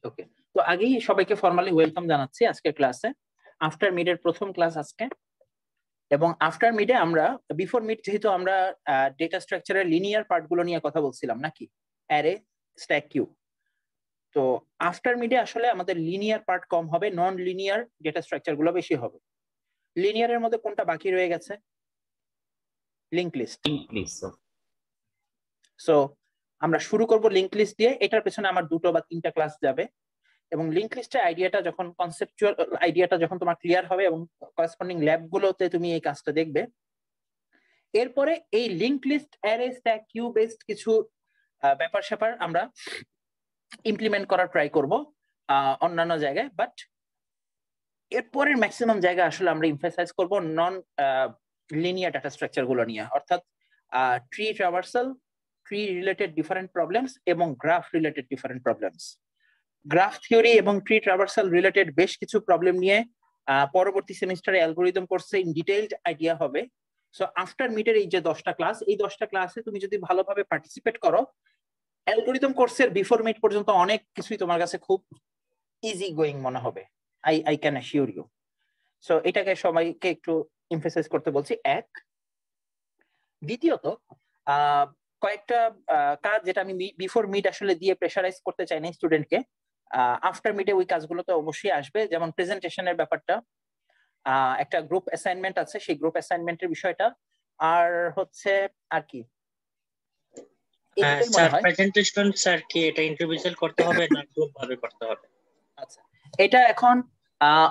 ওকে, তো আগেই সবাইকে ফর্মালি ওয়েলকাম জানাচ্ছি আজকের ক্লাসে। আফটার মিড এর প্রথম ক্লাস আজকে, এবং আফটার মিডে আমরা বিফোর মিড যেহেতু আমরা ডেটা স্ট্রাকচারের লিনিয়ার পার্ট গুলো নিয়ে কথা বলছিলাম নাকি, অ্যারে, স্ট্যাক, কিউ। তো আফটার মিডে আসলে আমাদের লিনিয়ার পার্ট কম হবে, নন লিনিয়ার ডেটা স্ট্রাকচার গুলো বেশি হবে। লিনিয়ারের মধ্যে কোনটা বাকি রয়ে গেছে? Link list. সো আমরা শুরু করব লিংক লিস্ট দিয়ে। এটার পেছনে আমার 2 বা 3টা ক্লাস যাবে, এবং লিংক লিস্টের আইডিয়াটা যখন কনসেপচুয়াল আইডিয়াটা যখন তোমার ক্লিয়ার হবে এবং করেসপন্ডিং ল্যাব গুলোতে তুমি এই কাজটা দেখবে, এরপরে এই link list, array, stack, queue based কিছু ব্যাপার স্যাপার আমরা ইমপ্লিমেন্ট করার ট্রাই করব অন্যান্য জায়গায়। বাট এরপরের ম্যাক্সিমাম জায়গা আসলে আমরা এমফাসাইজ করব নন লিনিয়ার ডাটা স্ট্রাকচার গুলো নিয়ে, অর্থাৎ tree traversal, tree related different problems এবং graph related different problems. Graph theory এবং ট্রি ট্রাভার্সাল রিলেটেড বেশ কিছু প্রবলেম নিয়ে পরবর্তী সেমিস্টারে অ্যালগরিদম কোর্সে ইন ডিটেইলড আইডিয়া হবে। সো আফটার মিডের এই যে 10টা ক্লাস, এই 10টা ক্লাসে তুমি যদি ভালোভাবে পার্টিসিপেট করো, অ্যালগরিদম কোর্সের বিফোর মিড পর্যন্ত অনেক কিছুই তোমার কাছে খুব ইজি গোয়িং মনে হবে। I can assure you. So এটাকে সবাইকে একটু এমফাসাইজ করতে বলছি। এক, দ্বিতীয়ত কয়েকটা কাজ যেটা আমি বিফোর মিড আসলে দিয়ে প্রেশারাইজ করতে চাই না স্টুডেন্টকে, আফটার মিডে ওই কাজগুলো তো অবশ্যই আসবে। যেমন প্রেজেন্টেশনের ব্যাপারটা, একটা গ্রুপ অ্যাসাইনমেন্ট আছে, সেই গ্রুপ অ্যাসাইনমেন্টের বিষয়টা, আর হচ্ছে আর কি স্যার প্রেজেন্টেশন স্যার কি এটা ইন্ডিভিজুয়াল করতে হবে না গ্রুপ ভাবে করতে হবে? আচ্ছা, এটা এখন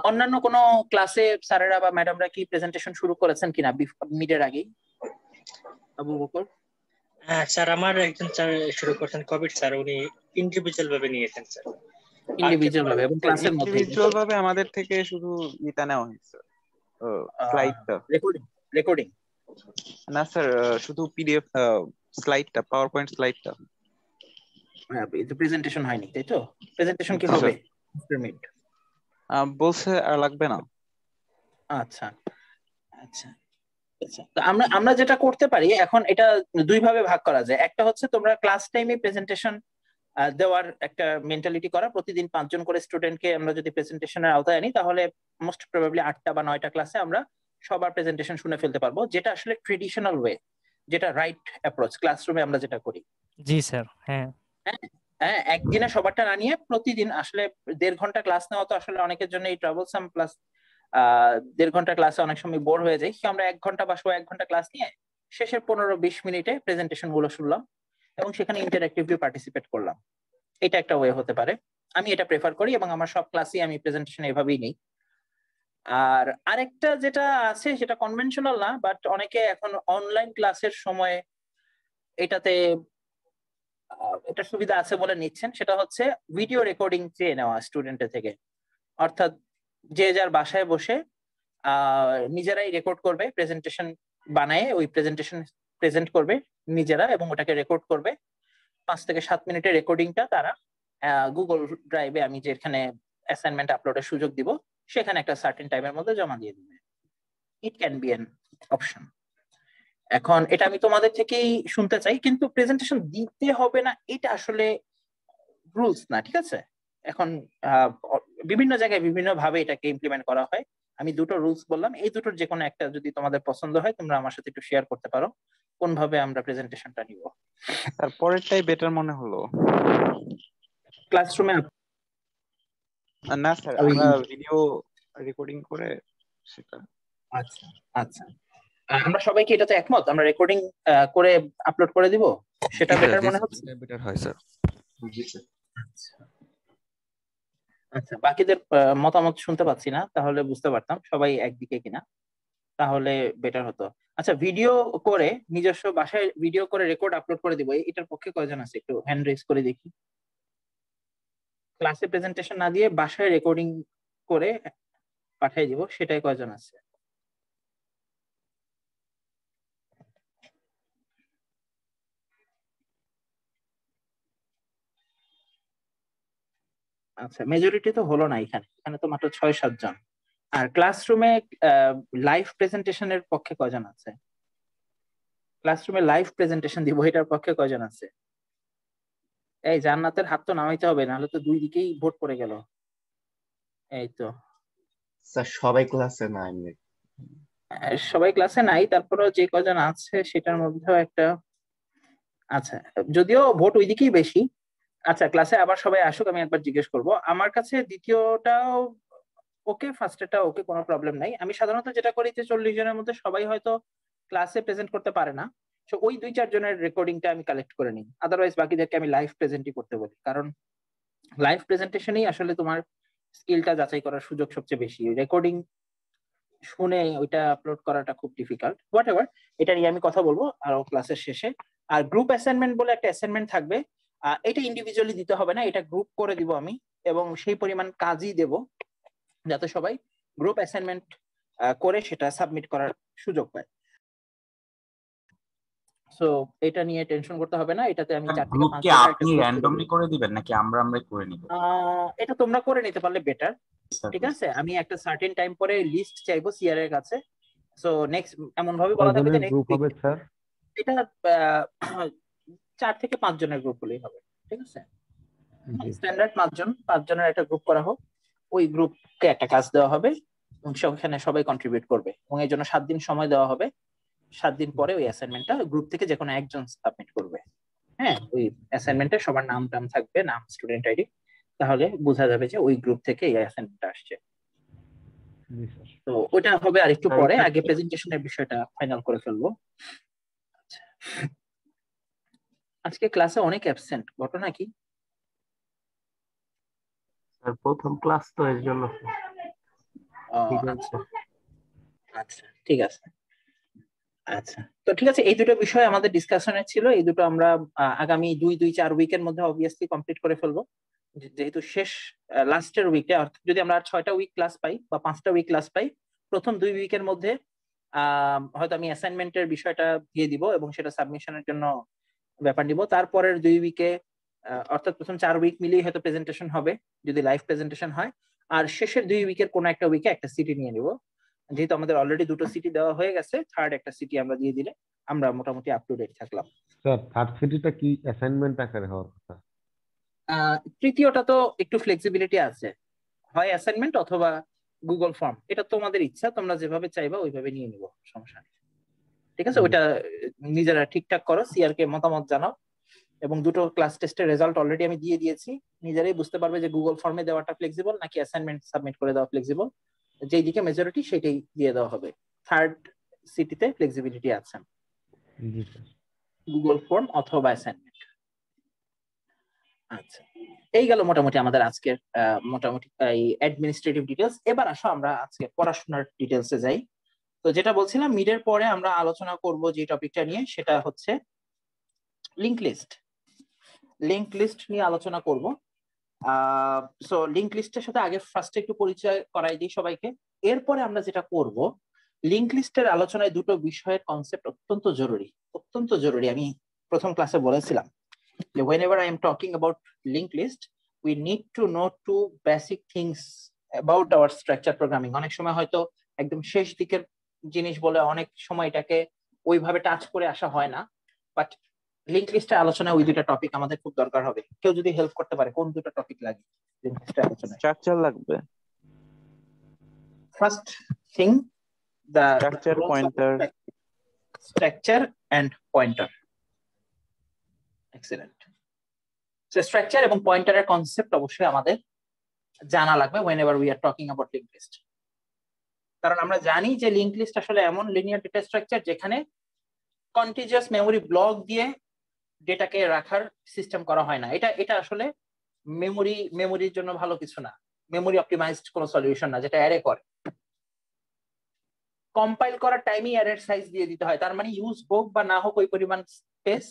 অন্যান্য কোনো ক্লাসে স্যারেরা বা ম্যাডামরা কি প্রেজেন্টেশন শুরু করেছেন কিনা মিডের আগেই? আবু বকর? হ্যাঁ স্যার, আমার একজন স্যার শুরু করছেন কবির স্যার, উনি ইন্ডিভিজুয়াল ভাবে নিয়েছেন স্যার। ইন্ডিভিজুয়াল ভাবে এবং ক্লাসের মধ্যে ইন্ডিভিজুয়াল ভাবে আমাদের থেকে শুধু ইটা নেওয়া হয়েছে, স্লাইডটা। রেকর্ডিং রেকর্ডিং না স্যার, শুধু পিডিএফ স্লাইডটা, পাওয়ার পয়েন্ট স্লাইডটা। হ্যাঁ, এটা প্রেজেন্টেশন হয়নি তাই তো? প্রেজেন্টেশন কি হবে মিড? বলছে আর লাগবে না। আচ্ছা আচ্ছা আচ্ছা, তো আমরা যেটা করতে পারি এখন, এটা দুই ভাবে ভাগ করা যায়। একটা হচ্ছে তোমরা ক্লাস টাইমে প্রেজেন্টেশন দেওয়ার একটা মেন্টালিটি করা। প্রতিদিন 5 জন করে স্টুডেন্টকে আমরা যদি প্রেজেন্টেশনের আওতায় আনি, তাহলে মোস্ট প্রবাবলি 8টা বা 9টা ক্লাসে আমরা সবার প্রেজেন্টেশন শুনে ফেলতে পারবো, যেটা আসলে ট্রেডিশনাল ওয়ে, যেটা রাইট অ্যাপ্রোচ ক্লাসরুমে আমরা যেটা করি। জি স্যার। হ্যাঁ হ্যাঁ, একদিনে সবারটা না নিয়ে প্রতিদিন আসলে 1.5 ঘন্টা ক্লাস নেওয়া তো আসলে অনেকের জন্য এই ট্রাভেলসাম, প্লাস 1.5 ঘন্টা ক্লাসে অনেক সময় বোর হয়ে যায়। আমরা 1 ঘন্টা বা 1 ঘন্টা ক্লাস নিয়ে শেষের 15-20 মিনিটে প্রেজেন্টেশন গুলো শুনলাম এবং সেখানে ইন্টারঅ্যাক্টিভলি পার্টিসিপেট করলাম। এটা একটা ওয়ে হতে পারে, আমি এটা প্রেফার করি এবং আমার সব ক্লাসে আমি প্রেজেন্টেশন এভাবেই নেই। আর আরেকটা যেটা আছে সেটা কনভেনশনাল না, বাট অনেকে এখন অনলাইন ক্লাসের সময় এটাতে এটা সুবিধা আছে বলে নিচ্ছেন, সেটা হচ্ছে ভিডিও রেকর্ডিং চেয়ে নেওয়া স্টুডেন্টের থেকে। অর্থাৎ যে যার বাসায় বসে নিজেরাই রেকর্ড করবে, প্রেজেন্টেশন বানায় ওই প্রেজেন্টেশন প্রেজেন্ট করবে নিজেরা এবং ওটাকে রেকর্ড করবে। 5 থেকে 7 মিনিটের রেকর্ডিংটা তারা গুগল ড্রাইভে, আমি যেখানে অ্যাসাইনমেন্ট আপলোডের সুযোগ দিব, সেখানে একটা সার্টেন টাইমের মধ্যে জমা দিয়ে দিবে। It can be an option. এখন এটা আমি তোমাদের থেকেই শুনতে চাই, কিন্তু প্রেজেন্টেশন দিতে হবে না এটা আসলে রুলস না, ঠিক আছে? এখন বিভিন্ন জায়গায় বিভিন্ন ভাবে এটাকে ইমপ্লিমেন্ট করা হয়। আমি 2টো রুলস বললাম, এই দুটোর যে কোনো একটা যদি তোমাদের পছন্দ হয় তোমরা আমার সাথে একটু শেয়ার করতে পারো কোন ভাবে আমরা প্রেজেন্টেশনটা নিব। স্যার পরেরটাই বেটার মনে হলো। ক্লাসরুমে না স্যার, আমরা ভিডিও রেকর্ডিং করে সেটা। আচ্ছা আচ্ছা, আমরা সবাইকে এটাতে একমত, আমরা রেকর্ডিং করে আপলোড করে দিব, সেটা বেটার মনে হচ্ছে? বেটার হয় স্যার। আচ্ছা, বাকিদের মতামত শুনতে পাচ্ছি না, তাহলে বুঝতে পারতাম সবাই একদিকে কিনা, তাহলে বেটার হতো। আচ্ছা, ভিডিও করে নিজস্ব বাসায় ভিডিও করে রেকর্ড আপলোড করে দিব, এটার পক্ষে কয়জন আছে একটু হ্যান্ড রেজ করে দেখি। ক্লাসে প্রেজেন্টেশন না দিয়ে বাসায় রেকর্ডিং করে পাঠিয়ে দিব, সেটাই কয়জন আছে? আচ্ছা, মেজরিটি তো হলো না, এখানে তো মাত্র 6-7 জন। আর ক্লাসরুমে লাইভ প্রেজেন্টেশনের পক্ষে কয়জন আছে? ক্লাসরুমে লাইভ প্রেজেন্টেশন দিব এটার পক্ষে কয়জন আছে? এই জান্নাতের হাত তো নামাইতে হবে, নাহলে তো দুই দিকেই ভোট পড়ে গেল। এই তো স্যার সবাই ক্লাসে না এমনি। সবাই ক্লাসে নাই, তারপরেও যে কজন আছে সেটার মধ্যেও একটা। আচ্ছা, যদিও ভোট ওই দিকেই বেশি। আচ্ছা, ক্লাসে আবার সবাই আসুক, আমি একবার জিজ্ঞেস করব। আমার কাছে দ্বিতীয়টাও ওকে, ফার্স্টেরটা ওকে, কোনো প্রবলেম নাই। আমি সাধারণত যেটা করি যে 40 জনের মধ্যে সবাই হয়তো ক্লাসে প্রেজেন্ট করতে পারে না, তো ওই 2-4 জনের রেকর্ডিংটা আমি কালেক্ট করে নিই। আদারওয়াইজ বাকিদেরকে আমি লাইভ প্রেজেন্টই করতে বলি, কারণ লাইভ প্রেজেন্টেশনেই আসলে তোমার স্কিলটা যাচাই করার সুযোগ সবচেয়ে বেশি। রেকর্ডিং শুনে ওইটা আপলোড করাটা খুব ডিফিকাল্ট। হোয়াট এভার, এটা নিয়ে আমি কথা বলবো আরো ক্লাসের শেষে। আর গ্রুপ অ্যাসাইনমেন্ট বলে একটা অ্যাসাইনমেন্ট থাকবে, এটা ইন্ডিভিজুয়ালি দিতে হবে না, এটা গ্রুপ করে দিব আমি, এবং সেই পরিমাণ কাজই দেব যাতে সবাই গ্রুপ অ্যাসাইনমেন্ট করে সেটা সাবমিট করার সুযোগ পায়। সো এটা নিয়ে টেনশন করতে হবে না, এটাতে আমি 4 থেকে 5 গ্রুপকে জনের একটা আপনি group র্যান্ডমলি করে করে দিবেন নাকি আমরা করে নিব? দিব। এটা তোমরা করে নিতে পারলে বেটার, ঠিক আছে? আমি একটা সার্টেন টাইম পরে লিস্ট চাইবো সিআর এর কাছে। সো নেক্সট এমন ভাবে বলা থাকবে যে গ্রুপ হবে স্যার? এটা 4 থেকে 5 জনের গ্রুপ হলেই হবে, ঠিক আছে? স্ট্যান্ডার্ড 5 জনের একটা গ্রুপ করা হোক, ওই গ্রুপকে একটা কাজ দেওয়া হবে এবং সেখানে সবাই কন্ট্রিবিউট করবে, এবং এই জন্য 7 দিন সময় দেওয়া হবে। 7 দিন পরে ওই অ্যাসাইনমেন্টটা গ্রুপ থেকে যে কোনো একজন সাবমিট করবে। হ্যাঁ, ওই অ্যাসাইনমেন্টে সবার নাম টাম থাকবে, নাম, স্টুডেন্ট আইডি, তাহলে বোঝা যাবে যে ওই গ্রুপ থেকে এই অ্যাসাইনমেন্টটা আসছে। তো ওটা হবে আর একটু পরে, আগে প্রেজেন্টেশনের বিষয়টা ফাইনাল করে ফেলবো। আজকে ক্লাসে অনেক অ্যাবসেন্ট, ঘটনা কি? স্যার প্রথম ক্লাস তো এর জন্য। আচ্ছা, ঠিক আছে। আচ্ছা, তো ঠিক আছে, এই দুটো বিষয় আমাদের ডিসকাশনে ছিল, এই দুটো আমরা আগামী 2-4 উইকের মধ্যে অবভিয়াসলি কমপ্লিট করে ফেলবো, যেহেতু শেষ লাস্টের উইকে। অর্থাৎ যদি আমরা 6টা উইক ক্লাস পাই বা 5টা উইক ক্লাস পাই, প্রথম 2 উইকের মধ্যে হয়তো আমি অ্যাসাইনমেন্টের বিষয়টা দিয়ে দিব এবং সেটা সাবমিশনের জন্য ব্যাপার নিব। তারপরের 2 উইকে, অর্থাৎ প্রথম 4 উইক মিলিয়ে হয়তো প্রেজেন্টেশন হবে যদি লাইভ প্রেজেন্টেশন হয়, আর শেষের 2 উইকের কোনো একটা উইকে একটা সিটি নিয়ে নিব। যেহেতু আমাদের অলরেডি 2টো সিটি দেওয়া হয়ে গেছে, থার্ড একটা সিটি আমরা দিয়ে দিলে আমরা মোটামুটি আপ টু ডেট থাকলাম। স্যার থার্ড সিটিটা কি অ্যাসাইনমেন্ট আকারে হওয়ার কথা? তৃতীয়টা তো একটু ফ্লেক্সিবিলিটি আছে, হয় অ্যাসাইনমেন্ট অথবা গুগল ফর্ম, এটা তোমাদের ইচ্ছা, তোমরা যেভাবে চাইবা ওইভাবে নিয়ে নিব, সমস্যা নেই, ঠিক আছে? ওইটা নিজেরা ঠিকঠাক করো, সিআর কে মতামত জানাও, এবং 2টো ক্লাস টেস্টের রেজাল্ট অলরেডি আমি দিয়ে দিয়েছি, নিজেরাই বুঝতে পারবে যে গুগল ফর্মে দেওয়াটা ফ্লেক্সিবল নাকি অ্যাসাইনমেন্ট সাবমিট করে দেওয়া ফ্লেক্সিবল। যেই দিকে মেজরিটি সেটাই দিয়ে দেওয়া হবে। থার্ড সিটিতে ফ্লেক্সিবিলিটি আছে, গুগল ফর্ম অথবা অ্যাসাইনমেন্ট। আচ্ছা, এই গেল মোটামুটি আমাদের আজকের মোটামুটি এই অ্যাডমিনিস্ট্রেটিভ ডিটেলস। এবার আসো আমরা আজকে পড়াশোনার ডিটেলসে যাই। তো যেটা বলছিলাম, মিডের পরে আমরা আলোচনা করব যে টপিকটা নিয়ে, সেটা হচ্ছে লিংক লিস্ট। লিংক লিস্ট নিয়ে আলোচনা করব। সো লিংক লিস্টের সাথে আগে ফার্স্টে একটু পরিচয় করাই দিই সবাইকে। এরপরে আমরা যেটা করব, লিংক লিস্টের আলোচনায় 2টো বিষয়ের কনসেপ্ট অত্যন্ত জরুরি, অত্যন্ত জরুরি। আমি প্রথম ক্লাসে বলেছিলাম যে whenever I am talking about linked list, we need to know 2 basic things about our structure programming. অনেক সময় হয়তো একদম শেষ দিকের জিনিস বলে অনেক সময় এটাকে ওইভাবে টাচ করে আসা হয় না, বাট লিংক লিস্টের আলোচনায় ওই 2টা টপিক আমাদের খুব দরকার হবে। কেউ যদি হেল্প করতে পারে, কোন 2টা টপিক লাগে লিংক লিস্টের আলোচনায়? স্ট্রাকচার লাগবে, first thing the structure, pointer. structure and pointer. Excellent. So structure এবং পয়েন্টারের কনসেপ্ট অবশ্যই আমাদের জানা লাগবে whenever we are talking about linked list, কারণ আমরা জানি যে লিংক লিস্ট আসলে এমন লিনিয়ার ডেটা স্ট্রাকচার যেখানে কন্টিজিয়াস মেমোরি ব্লক দিয়ে ডেটাকে রাখার সিস্টেম করা হয় না। এটা আসলে মেমোরির জন্য ভালো কিছু না, মেমোরি অপটিমাইজড কোনো সলিউশন না, যেটা অ্যারে করে। কম্পাইল করার টাইমই অ্যারের সাইজ দিয়ে দিতে হয়, তার মানে ইউজ হোক বা না হোক ওই পরিমাণ স্পেস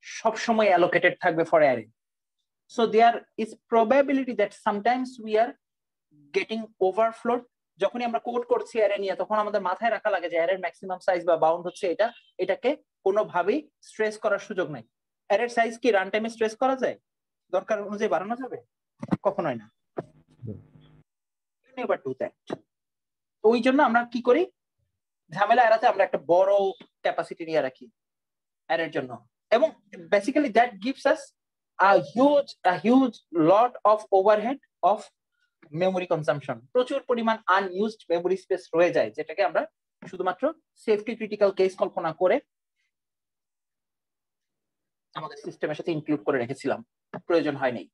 সব সময় অ্যালোকেটেড থাকবে for array. So there is probability that sometimes we are getting overflowed. যখনই আমরা কোড করছি অ্যারে নিয়ে, তখন আমাদের মাথায় রাখা লাগে যে অ্যারের ম্যাক্সিমাম সাইজ বা বাউন্ড হচ্ছে এটা, এটাকে কোনোভাবেই স্ট্রেস করার সুযোগ নাই। অ্যারের সাইজ কি রান টাইমে স্ট্রেস করা যায়? দরকার অনুযায়ী বাড়ানো যাবে? কখনোই না। Never do that. ওই জন্য আমরা কি করি, ঝামেলা এড়াতে আমরা একটা বড় ক্যাপাসিটি নিয়ে রাখি অ্যারের জন্য, এবং basically that gives us a huge lot of overhead of memory consumption, প্রচুর পরিমাণ আনইউজড মেমোরি স্পেস রয়ে যায়, যেটাকে আমরা শুধুমাত্র সেফটি ক্রিটিক্যাল কেস কল্পনা করে আমাদের সিস্টেমের সাথে ইনক্লুড করে রেখেছিলাম, প্রয়োজন হয়নি।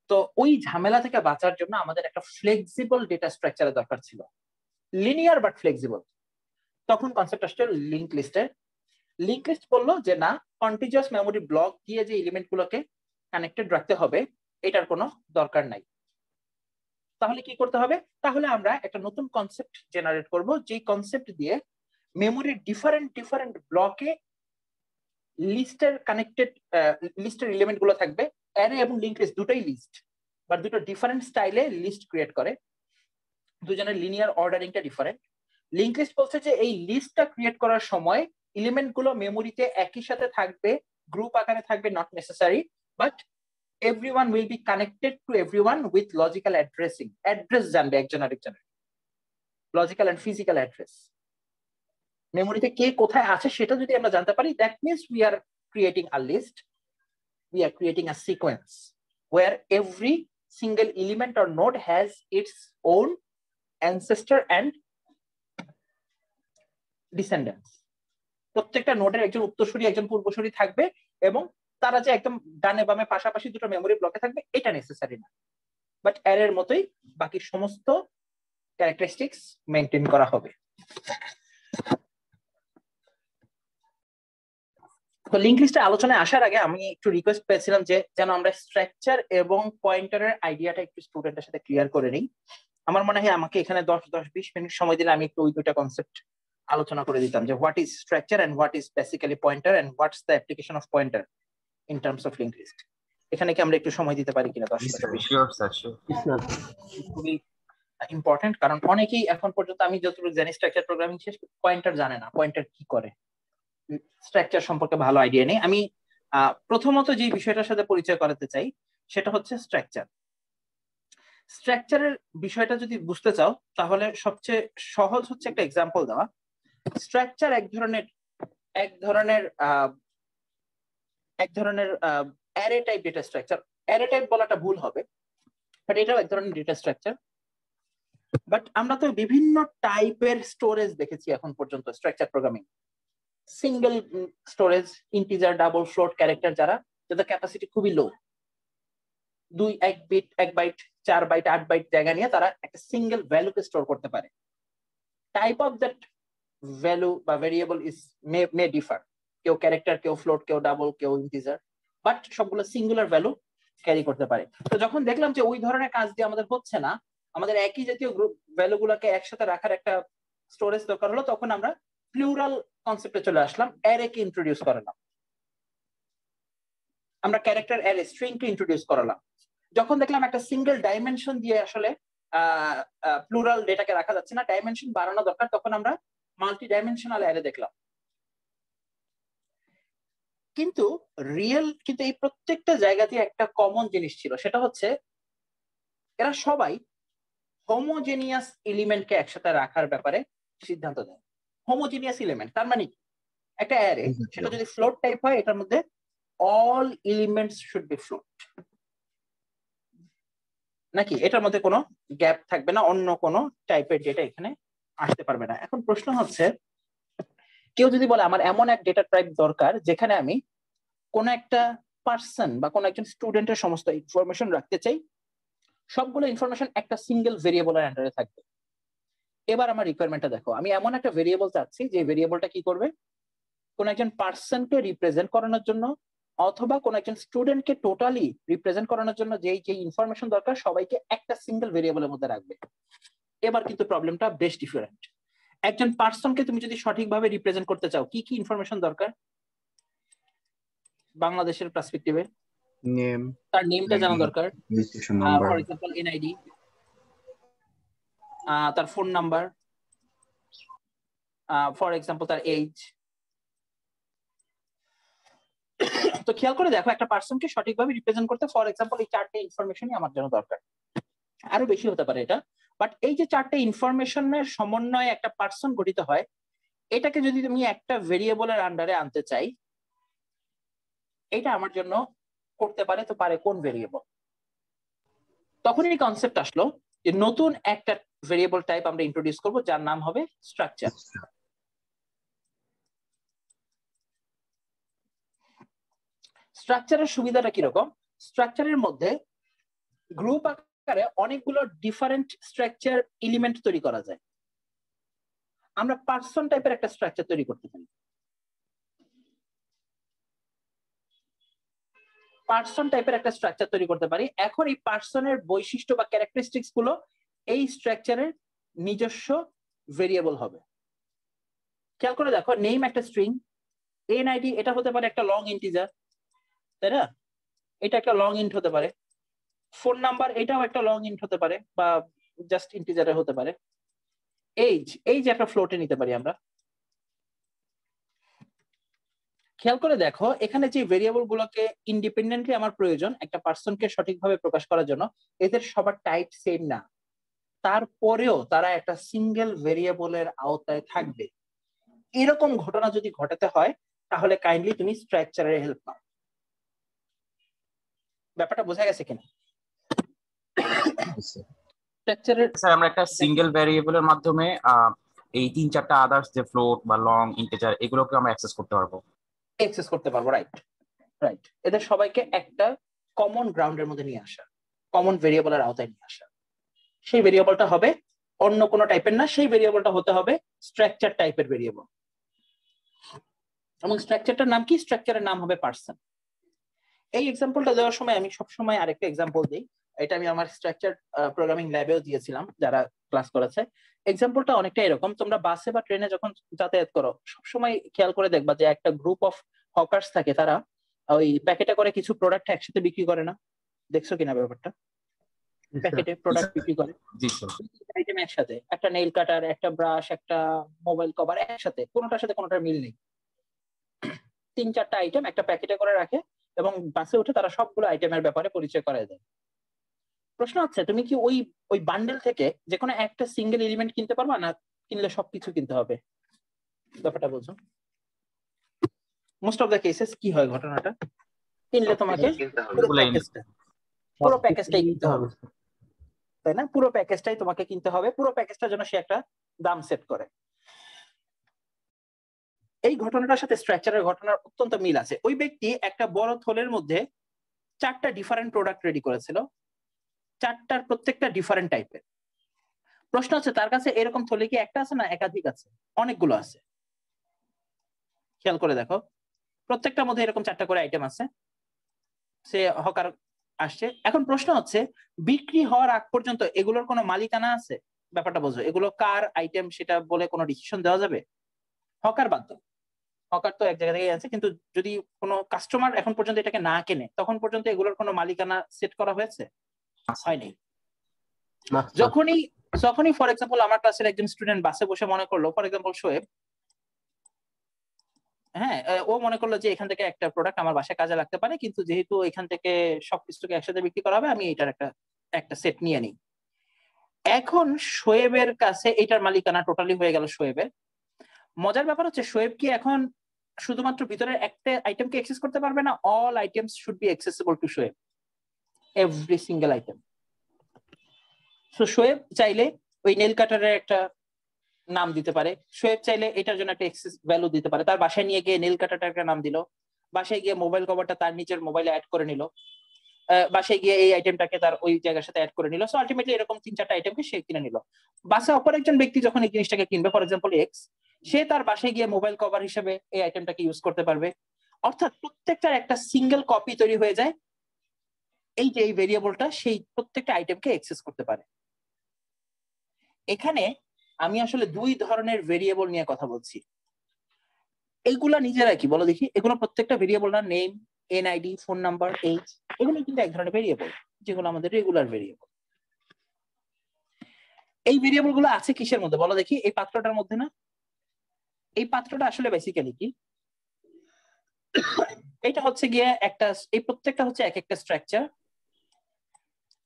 তো ওই ঝামেলা থেকে বাঁচার জন্য আমাদের একটা ফ্লেক্সিবল ডেটা স্ট্রাকচারের দরকার ছিল, লিনিয়ার বাট ফ্লেক্সিবল। তখন কনসেপ্ট আসছে লিঙ্ক লিস্টের। লিঙ্ক লিস্ট বললো যে না, কন্টিজিউয়াস মেমোরি ব্লক দিয়ে যে এলিমেন্ট গুলোকে কানেক্টেড রাখতে হবে এটার কোনো দরকার নাই। তাহলে কি করতে হবে? তাহলে আমরা একটা নতুন কনসেপ্ট জেনারেট করব, যে কনসেপ্ট দিয়ে মেমোরির ডিফারেন্ট ব্লকে লিস্টের কানেক্টেড লিস্টের এলিমেন্ট গুলো থাকবে। অ্যারে এবং লিঙ্ক লিস্ট দুটোই লিস্ট, বাট দুটো ডিফারেন্ট স্টাইলে লিস্ট ক্রিয়েট করে, দুজনের লিনিয়ার অর্ডারিংটা ডিফারেন্ট। লিঙ্ক লিস্ট বলছে যে এই লিস্টটা ক্রিয়েট করার সময় এলিমেন্ট গুলো মেমোরিতে একই সাথে থাকবে, গ্রুপ আকারে থাকবে, not necessary, but everyone will be connected to everyone with logical addressing. Address জানবে একজন আরেকজনের, লজিক্যাল এন্ড ফিজিক্যাল অ্যাড্রেস। মেমোরিতে কে কোথায় আছে সেটা যদি আমরা জানতে পারি, that means we are creating a list, we are creating a sequence where every single element or node has its own ancestor and descendants. প্রত্যেকটা নোডের একজন উত্তরসূরি একজন পূর্বসূরি থাকবে, এবং তারা যে একদম ডানে বামে পাশাপাশি দুটো মেমোরি ব্লকে থাকবে এটা নেসেসারি না, বাট অ্যারের মতোই বাকি সমস্ত ক্যারেক্টারিস্টিক্স মেইনটেইন করা হবে। তো লিঙ্ক লিস্টে আলোচনায় আসার আগে আমি একটু রিকোয়েস্ট পেয়েছিলাম যে যেন আমরা স্ট্রাকচার এবং পয়েন্টারের আইডিয়াটা একটু স্টুডেন্টের সাথে ক্লিয়ার করে নিই। আমার মনে হয় আমাকে এখানে 10-20 মিনিট সময় দিলে আমি একটু ওই দুইটা কনসেপ্ট আলোচনা করে দিতাম, যে what is structure and what is basically pointer and what's the application of pointer in terms of linked list. এখানে কি আমরা একটু সময় দিতে পারি কিনা? 10-20 খুবই ইম্পর্টেন্ট, কারণ অনেকেই এখন পর্যন্ত আমি যতটুকু জানি স্ট্রাকচার প্রোগ্রামিং শেষ, পয়েন্টার জানে না, পয়েন্টার কি করে, স্ট্রাকচার সম্পর্কে ভালো আইডিয়া নেই। আমি প্রথমত যে বিষয়টার সাথে পরিচয় করাতে চাই সেটা হচ্ছে স্ট্রাকচার। স্ট্রাকচারের বিষয়টা যদি বুঝতে চাও তাহলে সবচেয়ে সহজ হচ্ছে একটা এক্সাম্পল দেওয়া। স্ট্রাকচার এক ধরনের array type data structure. Array type বলাটা ভুল হবে, বাট এটাও এক ধরনের ডেটা স্ট্রাকচার। বাট আমরা তো বিভিন্ন টাইপের স্টোরেজ দেখেছি এখন পর্যন্ত structure programming. Single storage, integer, double, float, character, যাদের ক্যাপাসিটি খুবই লো, 1 বাইট 4 বাইট 8 বাইট জায়গা নিয়ে তারা একটা সিঙ্গেল ভ্যালুকে স্টোর করতে পারে। টাইপ অফ দ্যাট ভ্যালু বা ভেরিয়েবল ইজ মে ডিফার, কেউ ক্যারেক্টার, কেউ ফ্লোট, কেউ ডাবল, কেউ ইন্টিজার, বাট সবগুলো সিঙ্গুলার ভ্যালু ক্যারি করতে পারে। তো যখন দেখলাম যে ওই ধরনের কাজ দিয়ে আমাদের হচ্ছে না, আমাদের একই জাতীয় গ্রুপ ভ্যালু গুলোকে একসাথে রাখার একটা স্টোরেজ দরকার হলো, তখন আমরা প্লুরাল কনসেপ্টে চলে আসলাম, অ্যারে কে ইন্ট্রোডিউস করালাম, আমরা ক্যারেক্টার অ্যারে স্ট্রিং কে ইন্ট্রোডিউস করালাম। যখন দেখলাম একটা সিঙ্গেল ডাইমেনশন দিয়ে আসলে প্লুরাল ডেটাকে রাখা যাচ্ছে না, ডাইমেনশন বাড়ানো দরকার, তখন আমরা মাল্টি ডাইমেনশনাল অ্যারে দেখলাম। কিন্তু এই প্রত্যেকটা জায়গাতে একটা কমন জিনিস ছিল, সেটা হচ্ছে এরা সবাই হোমোজেনিয়াস এলিমেন্টকে একসাথে রাখার ব্যাপারে সিদ্ধান্ত নেয়। হোমোজেনিয়াস এলিমেন্ট তার মানে একটা অ্যারে, সেটা যদি ফ্লোট টাইপ হয় এটার মধ্যে all elements should be float, নাকি এটার মধ্যে কোনো গ্যাপ থাকবে না, অন্য কোনো টাইপের ডেটা এখানে আসতে পারবে না। এখন প্রশ্ন হচ্ছে, কেউ যদি বলে আমার এমন এক ডেটা টাইপ দরকার যেখানে আমি কোন একটা পার্সন বা কোন একজন স্টুডেন্টের সমস্ত ইনফরমেশন রাখতে চাই, সবগুলো ইনফরমেশন একটা সিঙ্গেল ভেরিয়েবলের আন্ডারে থাকবে। এবার আমার রিকোয়ারমেন্টটা দেখো, আমি এমন একটা ভেরিয়েবল চাচ্ছি যে ভেরিয়েবলটা কি করবে, কোন একজন পার্সনকে রিপ্রেজেন্ট করানোর জন্য অথবা কোন একজন স্টুডেন্টকে টোটালি রিপ্রেজেন্ট করানোর জন্য যে ইনফরমেশন দরকার সবাইকে একটা সিঙ্গেল ভেরিয়েবলের মধ্যে রাখবে। এবার কিন্তু প্রবলেমটা বেশ ডিফারেন্ট। একজন পার্সনকে তুমি যদি সঠিকভাবে রিপ্রেজেন্ট করতে চাও, কি কি ইনফরমেশন দরকার বাংলাদেশের পার্সপেক্টিভে? নেম, তার নেমটা জানা দরকার, registration number, for example NID, তার ফোন নাম্বার, ফর এক্সাম্পল তার এজ। তো খেয়াল করে দেখো, একটা পার্সনকে সঠিকভাবে রিপ্রেজেন্ট করতে ফর এক্সাম্পল এই 4টে ইনফরমেশনই আমার জন্য দরকার, আরো বেশি হতে পারে এটা, বাট এই যে 4টে ইনফরমেশনের সমন্বয়ে একটা পার্সন গঠিত হয়, এটাকে যদি তুমি একটা ভেরিয়েবলের আন্ডারে আনতে চাই, এটা আমার জন্য করতে পারে, তো পারে কোন ভেরিয়েবল? তখনই কনসেপ্ট আসলো যে নতুন একটা ভেরিয়েবল টাইপ আমরা ইন্ট্রোডিউস করব যার নাম হবে স্ট্রাকচার। স্ট্রাকচারের সুবিধাটা কিরকম? স্ট্রাকচারের মধ্যে গ্রুপ আকারে অনেকগুলো ডিফারেন্ট স্ট্রাকচার এলিমেন্ট তৈরি করা যায়। আমরা পার্সন টাইপের একটা স্ট্রাকচার তৈরি করতে পারি। পার্সন টাইপের একটা স্ট্রাকচার তৈরি করতে পারি। এখন এই পার্সনের বৈশিষ্ট্য বা ক্যারেক্টারিস্টিক্স গুলো এই স্ট্রাকচারের নিজস্ব ভেরিয়েবল হবে। খেয়াল করে দেখো, নেম একটা স্ট্রিং, এনআইডি এটা হতে পারে একটা লং ইন্টিজার, তাই না? এটা একটা লং ইন্ট হতে পারে। ফোন নাম্বার এটাও একটা লং ইন্ট হতে পারে বা জাস্ট ইন্টিজারে হতে পারে। এইজ একটা ফ্লোটে নিতে পারি আমরা। খেয়াল করে দেখো, এখানে যে ভেরিয়েবল গুলোকে ইন্ডিপেন্ডেন্টলি আমার প্রয়োজন একটা পার্সনকে সঠিকভাবে প্রকাশ করার জন্য, এদের সবার টাইপ সেম না, তারপরেও তারা একটা সিঙ্গেল ভেরিয়েবলের আওতায় থাকবে। এরকম ঘটনা যদি ঘটাতে হয় তাহলে কাইন্ডলি তুমি স্ট্রাকচারের হেল্প নাও। ব্যাপারটা বোঝা গেছে কিনা? স্ট্রাকচারের স্যার আমরা একটা সিঙ্গেল ভ্যারিয়েবলের মাধ্যমে এই 3-4টা আদার্স যে ফ্লোট বা লং ইন্টিজার এগুলোকে আমরা অ্যাক্সেস করতে পারবো। অ্যাক্সেস করতে পারবো, রাইট। এদের সবাইকে একটা কমন গ্রাউন্ডের মধ্যে নিয়ে আসা, কমন ভেরিয়েবলের আওতায় নিয়ে আসা। সেই ভেরিয়েবলটা হবে অন্য কোনো টাইপের না, সেই ভেরিয়েবলটা হতে হবে স্ট্রাকচার টাইপের ভেরিয়েবল। এবং স্ট্রাকচারটার নাম কি? স্ট্রাকচারের নাম হবে পার্সন। এই এক্সাম্পলটা দেওয়ার সময় আমি সবসময় আরেকটা এক্সাম্পল দিই। এটা আমি আমার স্ট্রাকচার প্রোগ্রামিং ল্যাবেও দিয়েছিলাম যারা ক্লাস করেছে। এক্সাম্পলটা অনেকটা এরকম, তোমরা বাসে বা ট্রেনে যখন যাতায়াত করো সবসময় খেয়াল করে দেখবা যে একটা গ্রুপ অফ হকার্স থাকে, তারা ওই প্যাকেটে করে কিছু প্রোডাক্ট একসাথে বিক্রি করে না? দেখছো কিনা ব্যাপারটা? প্যাকেটে প্রোডাক্ট বিক্রি করে জি স্যার। আইটেম একসাথে, একটা নেইল কাটার, একটা ব্রাশ, একটা মোবাইল কভার, একসাথে, কোনোটার সাথে কোনোটার মিল নেই। 3-4টা আইটেম একটা প্যাকেটে করে রাখে এবং বাসে উঠে তারা সবগুলো আইটেমের ব্যাপারে পরিচয় করায় দেয়। প্রশ্ন হচ্ছে, তুমি কি ওই ওই বান্ডেল থেকে যে কোনো একটা সিঙ্গেল এলিমেন্ট কিনতে পারবা, না কিনলে সবকিছু কিনতে হবে? ব্যাপারটা বুঝো। মোস্ট অফ দ্য কেসেস কি হয় ঘটনাটা? কিনলে তোমাকে পুরো প্যাকেজটাই কিনতে হবে, তাই না? পুরো প্যাকেজটাই তোমাকে কিনতে হবে, পুরো প্যাকেজটার জন্য সে একটা দাম সেট করে। এই ঘটনাটার সাথে স্ট্রাকচারের ঘটনার অত্যন্ত মিল আছে। ওই ব্যক্তি একটা বড় থলের মধ্যে 4টা ডিফারেন্ট প্রোডাক্ট রেডি করেছিল, 4টার প্রত্যেকটা ডিফারেন্ট টাইপের। প্রশ্ন হচ্ছে, তার কাছে এরকম থলে কি একটা আছে না একাধিক আছে? অনেকগুলো আছে। খেয়াল করে দেখো, প্রত্যেকটার মধ্যে এরকম 4টা করে আইটেম আছে। সে হকার আসছে। এখন প্রশ্ন হচ্ছে, বিক্রি হওয়ার আগ পর্যন্ত এগুলোর কোনো মালিকানা আছে? ব্যাপারটা বোঝো, এগুলো কার আইটেম সেটা বলে কোনো ডিসিশন দেওয়া যাবে? হকার বাদ দাও, হকার তো এক জায়গা থেকে আছে, কিন্তু যদি কোনো কাস্টমার এখন পর্যন্ত এটাকে না কেনে তখন পর্যন্ত এগুলোর কোনো মালিকানা সেট করা হয়েছে? হয়নি। যখনই ফর এক্সাম্পল আমার ক্লাসের একজন স্টুডেন্ট বাসে বসে মনে করলো, ফর এক্সাম্পল শোয়েব, হ্যাঁ, ও মনে করলো যে এখান থেকে একটা প্রোডাক্ট আমার বাসায় কাজে লাগতে পারে, কিন্তু যেহেতু এখান থেকে সবকিছুকে একসাথে বিক্রি করা হবে, আমি এটার একটা সেট নিয়ে নিই। এখন শোয়েবের কাছে এটার মালিকানা টোটালি হয়ে গেল শোয়েবের। মজার ব্যাপার হচ্ছে, শোয়েব কি এখন শুধুমাত্র ভিতরের একটা আইটেমকে অ্যাক্সেস করতে পারবে না? All items should be accessible to Shoaib, every single item. So Shoaib চাইলে ওই নেল কাটারের একটা নাম দিতে পারে, শোয়েব চাইলে এটার জন্য একটা এক্সেস ভ্যালু দিতে পারে। তার বাসায় নিয়ে গিয়ে নেল কাটারটা একটা নাম দিল, বাসায় গিয়ে মোবাইল কভারটা তার নিজের মোবাইলে অ্যাড করে নিল, বাসায় গিয়ে এই আইটেমটাকে তার ওই জায়গার সাথে অ্যাড করে নিল। সো আলটিমেটলি এরকম 3-4টা আইটেমকে সে কিনে নিল। বাসে অপর একজন ব্যক্তি যখন এই জিনিসটাকে কিনবে, ফর এক্সাম্পল এক্স, সে তার বাসায় গিয়ে মোবাইল কভার হিসেবে এই আইটেমটাকে ইউজ করতে পারবে। অর্থাৎ প্রত্যেকটার একটা সিঙ্গেল কপি তৈরি হয়ে যায়। এই যে এই ভেরিয়েবলটা সেই প্রত্যেকটা আইটেমকে অ্যাক্সেস করতে পারে। এখানে আমি আসলে 2 ধরনের ভেরিয়েবল নিয়ে কথা বলছি। এইগুলা নিজেরা কি বলো দেখি, এগুলো প্রত্যেকটা ভেরিয়েবল না? Name, NID, phone number, age, এগুলো কিন্তু এক ধরনের ভেরিয়েবল, যেগুলো আমাদের রেগুলার ভেরিয়েবল। এই ভেরিয়েবল গুলো আছে কিসের মধ্যে বলো দেখি? এই পাত্রটার মধ্যে না? এই পাত্রটা আসলে বেসিক্যালি কি? এটা হচ্ছে গিয়ে একটা, এই প্রত্যেকটা হচ্ছে এক একটা স্ট্রাকচার,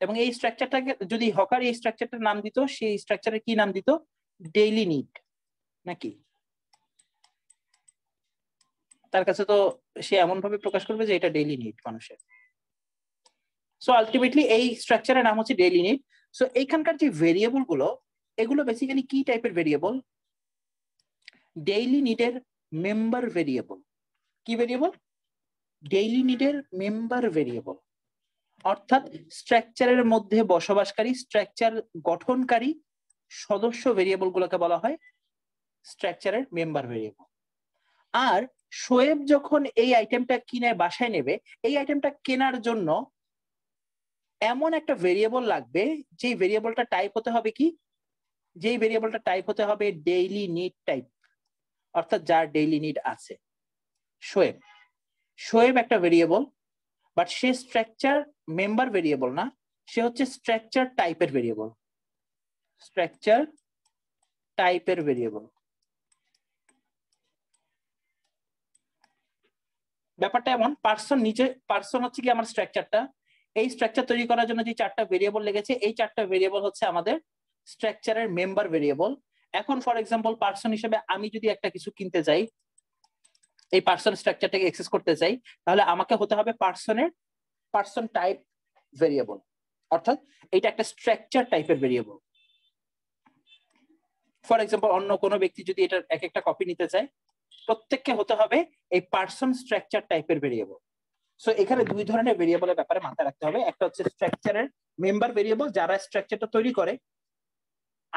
এবং এই স্ট্রাকচারটাকে যদি হকার এই স্ট্রাকচারটার নাম দিত, সেই স্ট্রাকচারের কি নাম দিত? ডেইলি নিড, নাকি? তার কাছে তো সে এমন ভাবে প্রকাশ করবে যে এটা ডেইলি নিড মানুষের। সো আলটিমেটলি এই স্ট্রাকচারের নাম হচ্ছে ডেইলি নিড। সো এইখানকার যে ভেরিয়েবল গুলো, এগুলো বেসিক্যালি কি টাইপের ভেরিয়েবল? ডেইলি নিডের মেম্বার ভেরিয়েবল। কি ভেরিয়েবল? ডেইলি নিডের মেম্বার ভেরিয়েবল, অর্থাৎ স্ট্রাকচারের মধ্যে বসবাসকারী, স্ট্রাকচার গঠনকারী সদস্য ভেরিয়েবল গুলোকে বলা হয় স্ট্রাকচারের মেম্বার ভেরিয়েবল। আর শোয়েব যখন এই আইটেমটা কিনে বাসায় নেবে, এই আইটেমটা কেনার জন্য এমন একটা ভেরিয়েবল লাগবে যেই ভেরিয়েবলটা টাইপ হতে হবে কি? যেই ভেরিয়েবলটা টাইপ হতে হবে ডেইলি নিড টাইপ, অর্থাৎ যার ডেইলি নিড আছে। শোয়েব একটা variable, but say structure member variable না, সে হচ্ছে স্ট্রাকচার টাইপের ভেরিয়েবল। স্ট্রাকচার টাইপের ভেরিয়েবল। ব্যাপারটা এমন, পার্সন হচ্ছে কি আমার স্ট্রাকচারটা, এই স্ট্রাকচার তৈরি করার জন্য যে 4টা ভেরিয়েবল লেগেছে, এই 4টা ভেরিয়েবল হচ্ছে আমাদের স্ট্রাকচারের মেম্বার ভেরিয়েবল। এখন ফর এক্সাম্পল পার্সন হিসেবে আমি যদি একটা কিছু কিনতে চাই, এই পার্সন স্ট্রাকচারটাকে অ্যাক্সেস করতে চাই, তাহলে আমাকে হতে হবে পার্সন টাইপ ভেরিয়েবল, অর্থাৎ এটা একটা স্ট্রাকচার টাইপের ভেরিয়েবল। ফর এক্সাম্পল অন্য কোনো ব্যক্তি যদি এটার এক একটা কপি নিতে চায়, প্রত্যেককে হতে হবে এই পার্সন স্ট্রাকচার টাইপের ভেরিয়েবল। সো এখানে দুই ধরনের ভেরিয়েবলের ব্যাপারে মাথায় রাখতে হবে, একটা হচ্ছে স্ট্রাকচারের মেম্বার ভেরিয়েবল যারা স্ট্রাকচারটা তৈরি করে,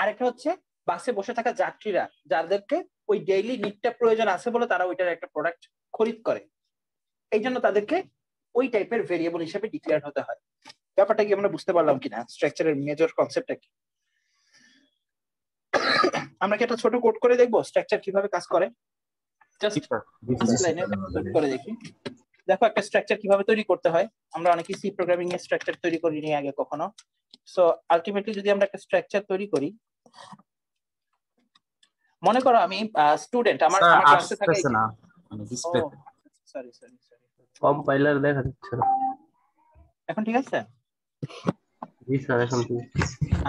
আরেকটা হচ্ছে বাসে বসে থাকা যাত্রীরা যাদেরকে ওই ডেইলি নিডটা প্রয়োজন আছে বলে তারা ওইটার একটা প্রোডাক্ট খরিদ করে, এই জন্য তাদেরকে ওই টাইপের ভেরিয়েবল হিসেবে ডিক্লেয়ার হতে হয়। ব্যাপারটা কি আমরা বুঝতে পারলাম কিনা? স্ট্রাকচারের মেজর কনসেপ্টটা কি? আমরা কি একটা ছোট কোড করে দেখবো স্ট্রাকচার কিভাবে কাজ করে? জাস্ট লাইনে করে দেখি। দেখো একটা স্ট্রাকচার কিভাবে তৈরি করতে হয়। আমরা অনেকেই সি প্রোগ্রামিং এর স্ট্রাকচার তৈরি করিনি আগে কখনো। সো আলটিমেটলি যদি আমরা একটা স্ট্রাকচার তৈরি করি, মনে করো আমি স্টুডেন্ট, আমার ক্লাসে থাকে না মানে ডিসপ্লে। সরি কম্পাইলার দেখা যাচ্ছে না। এখন ঠিক আছে? জি স্যার, এখন ঠিক।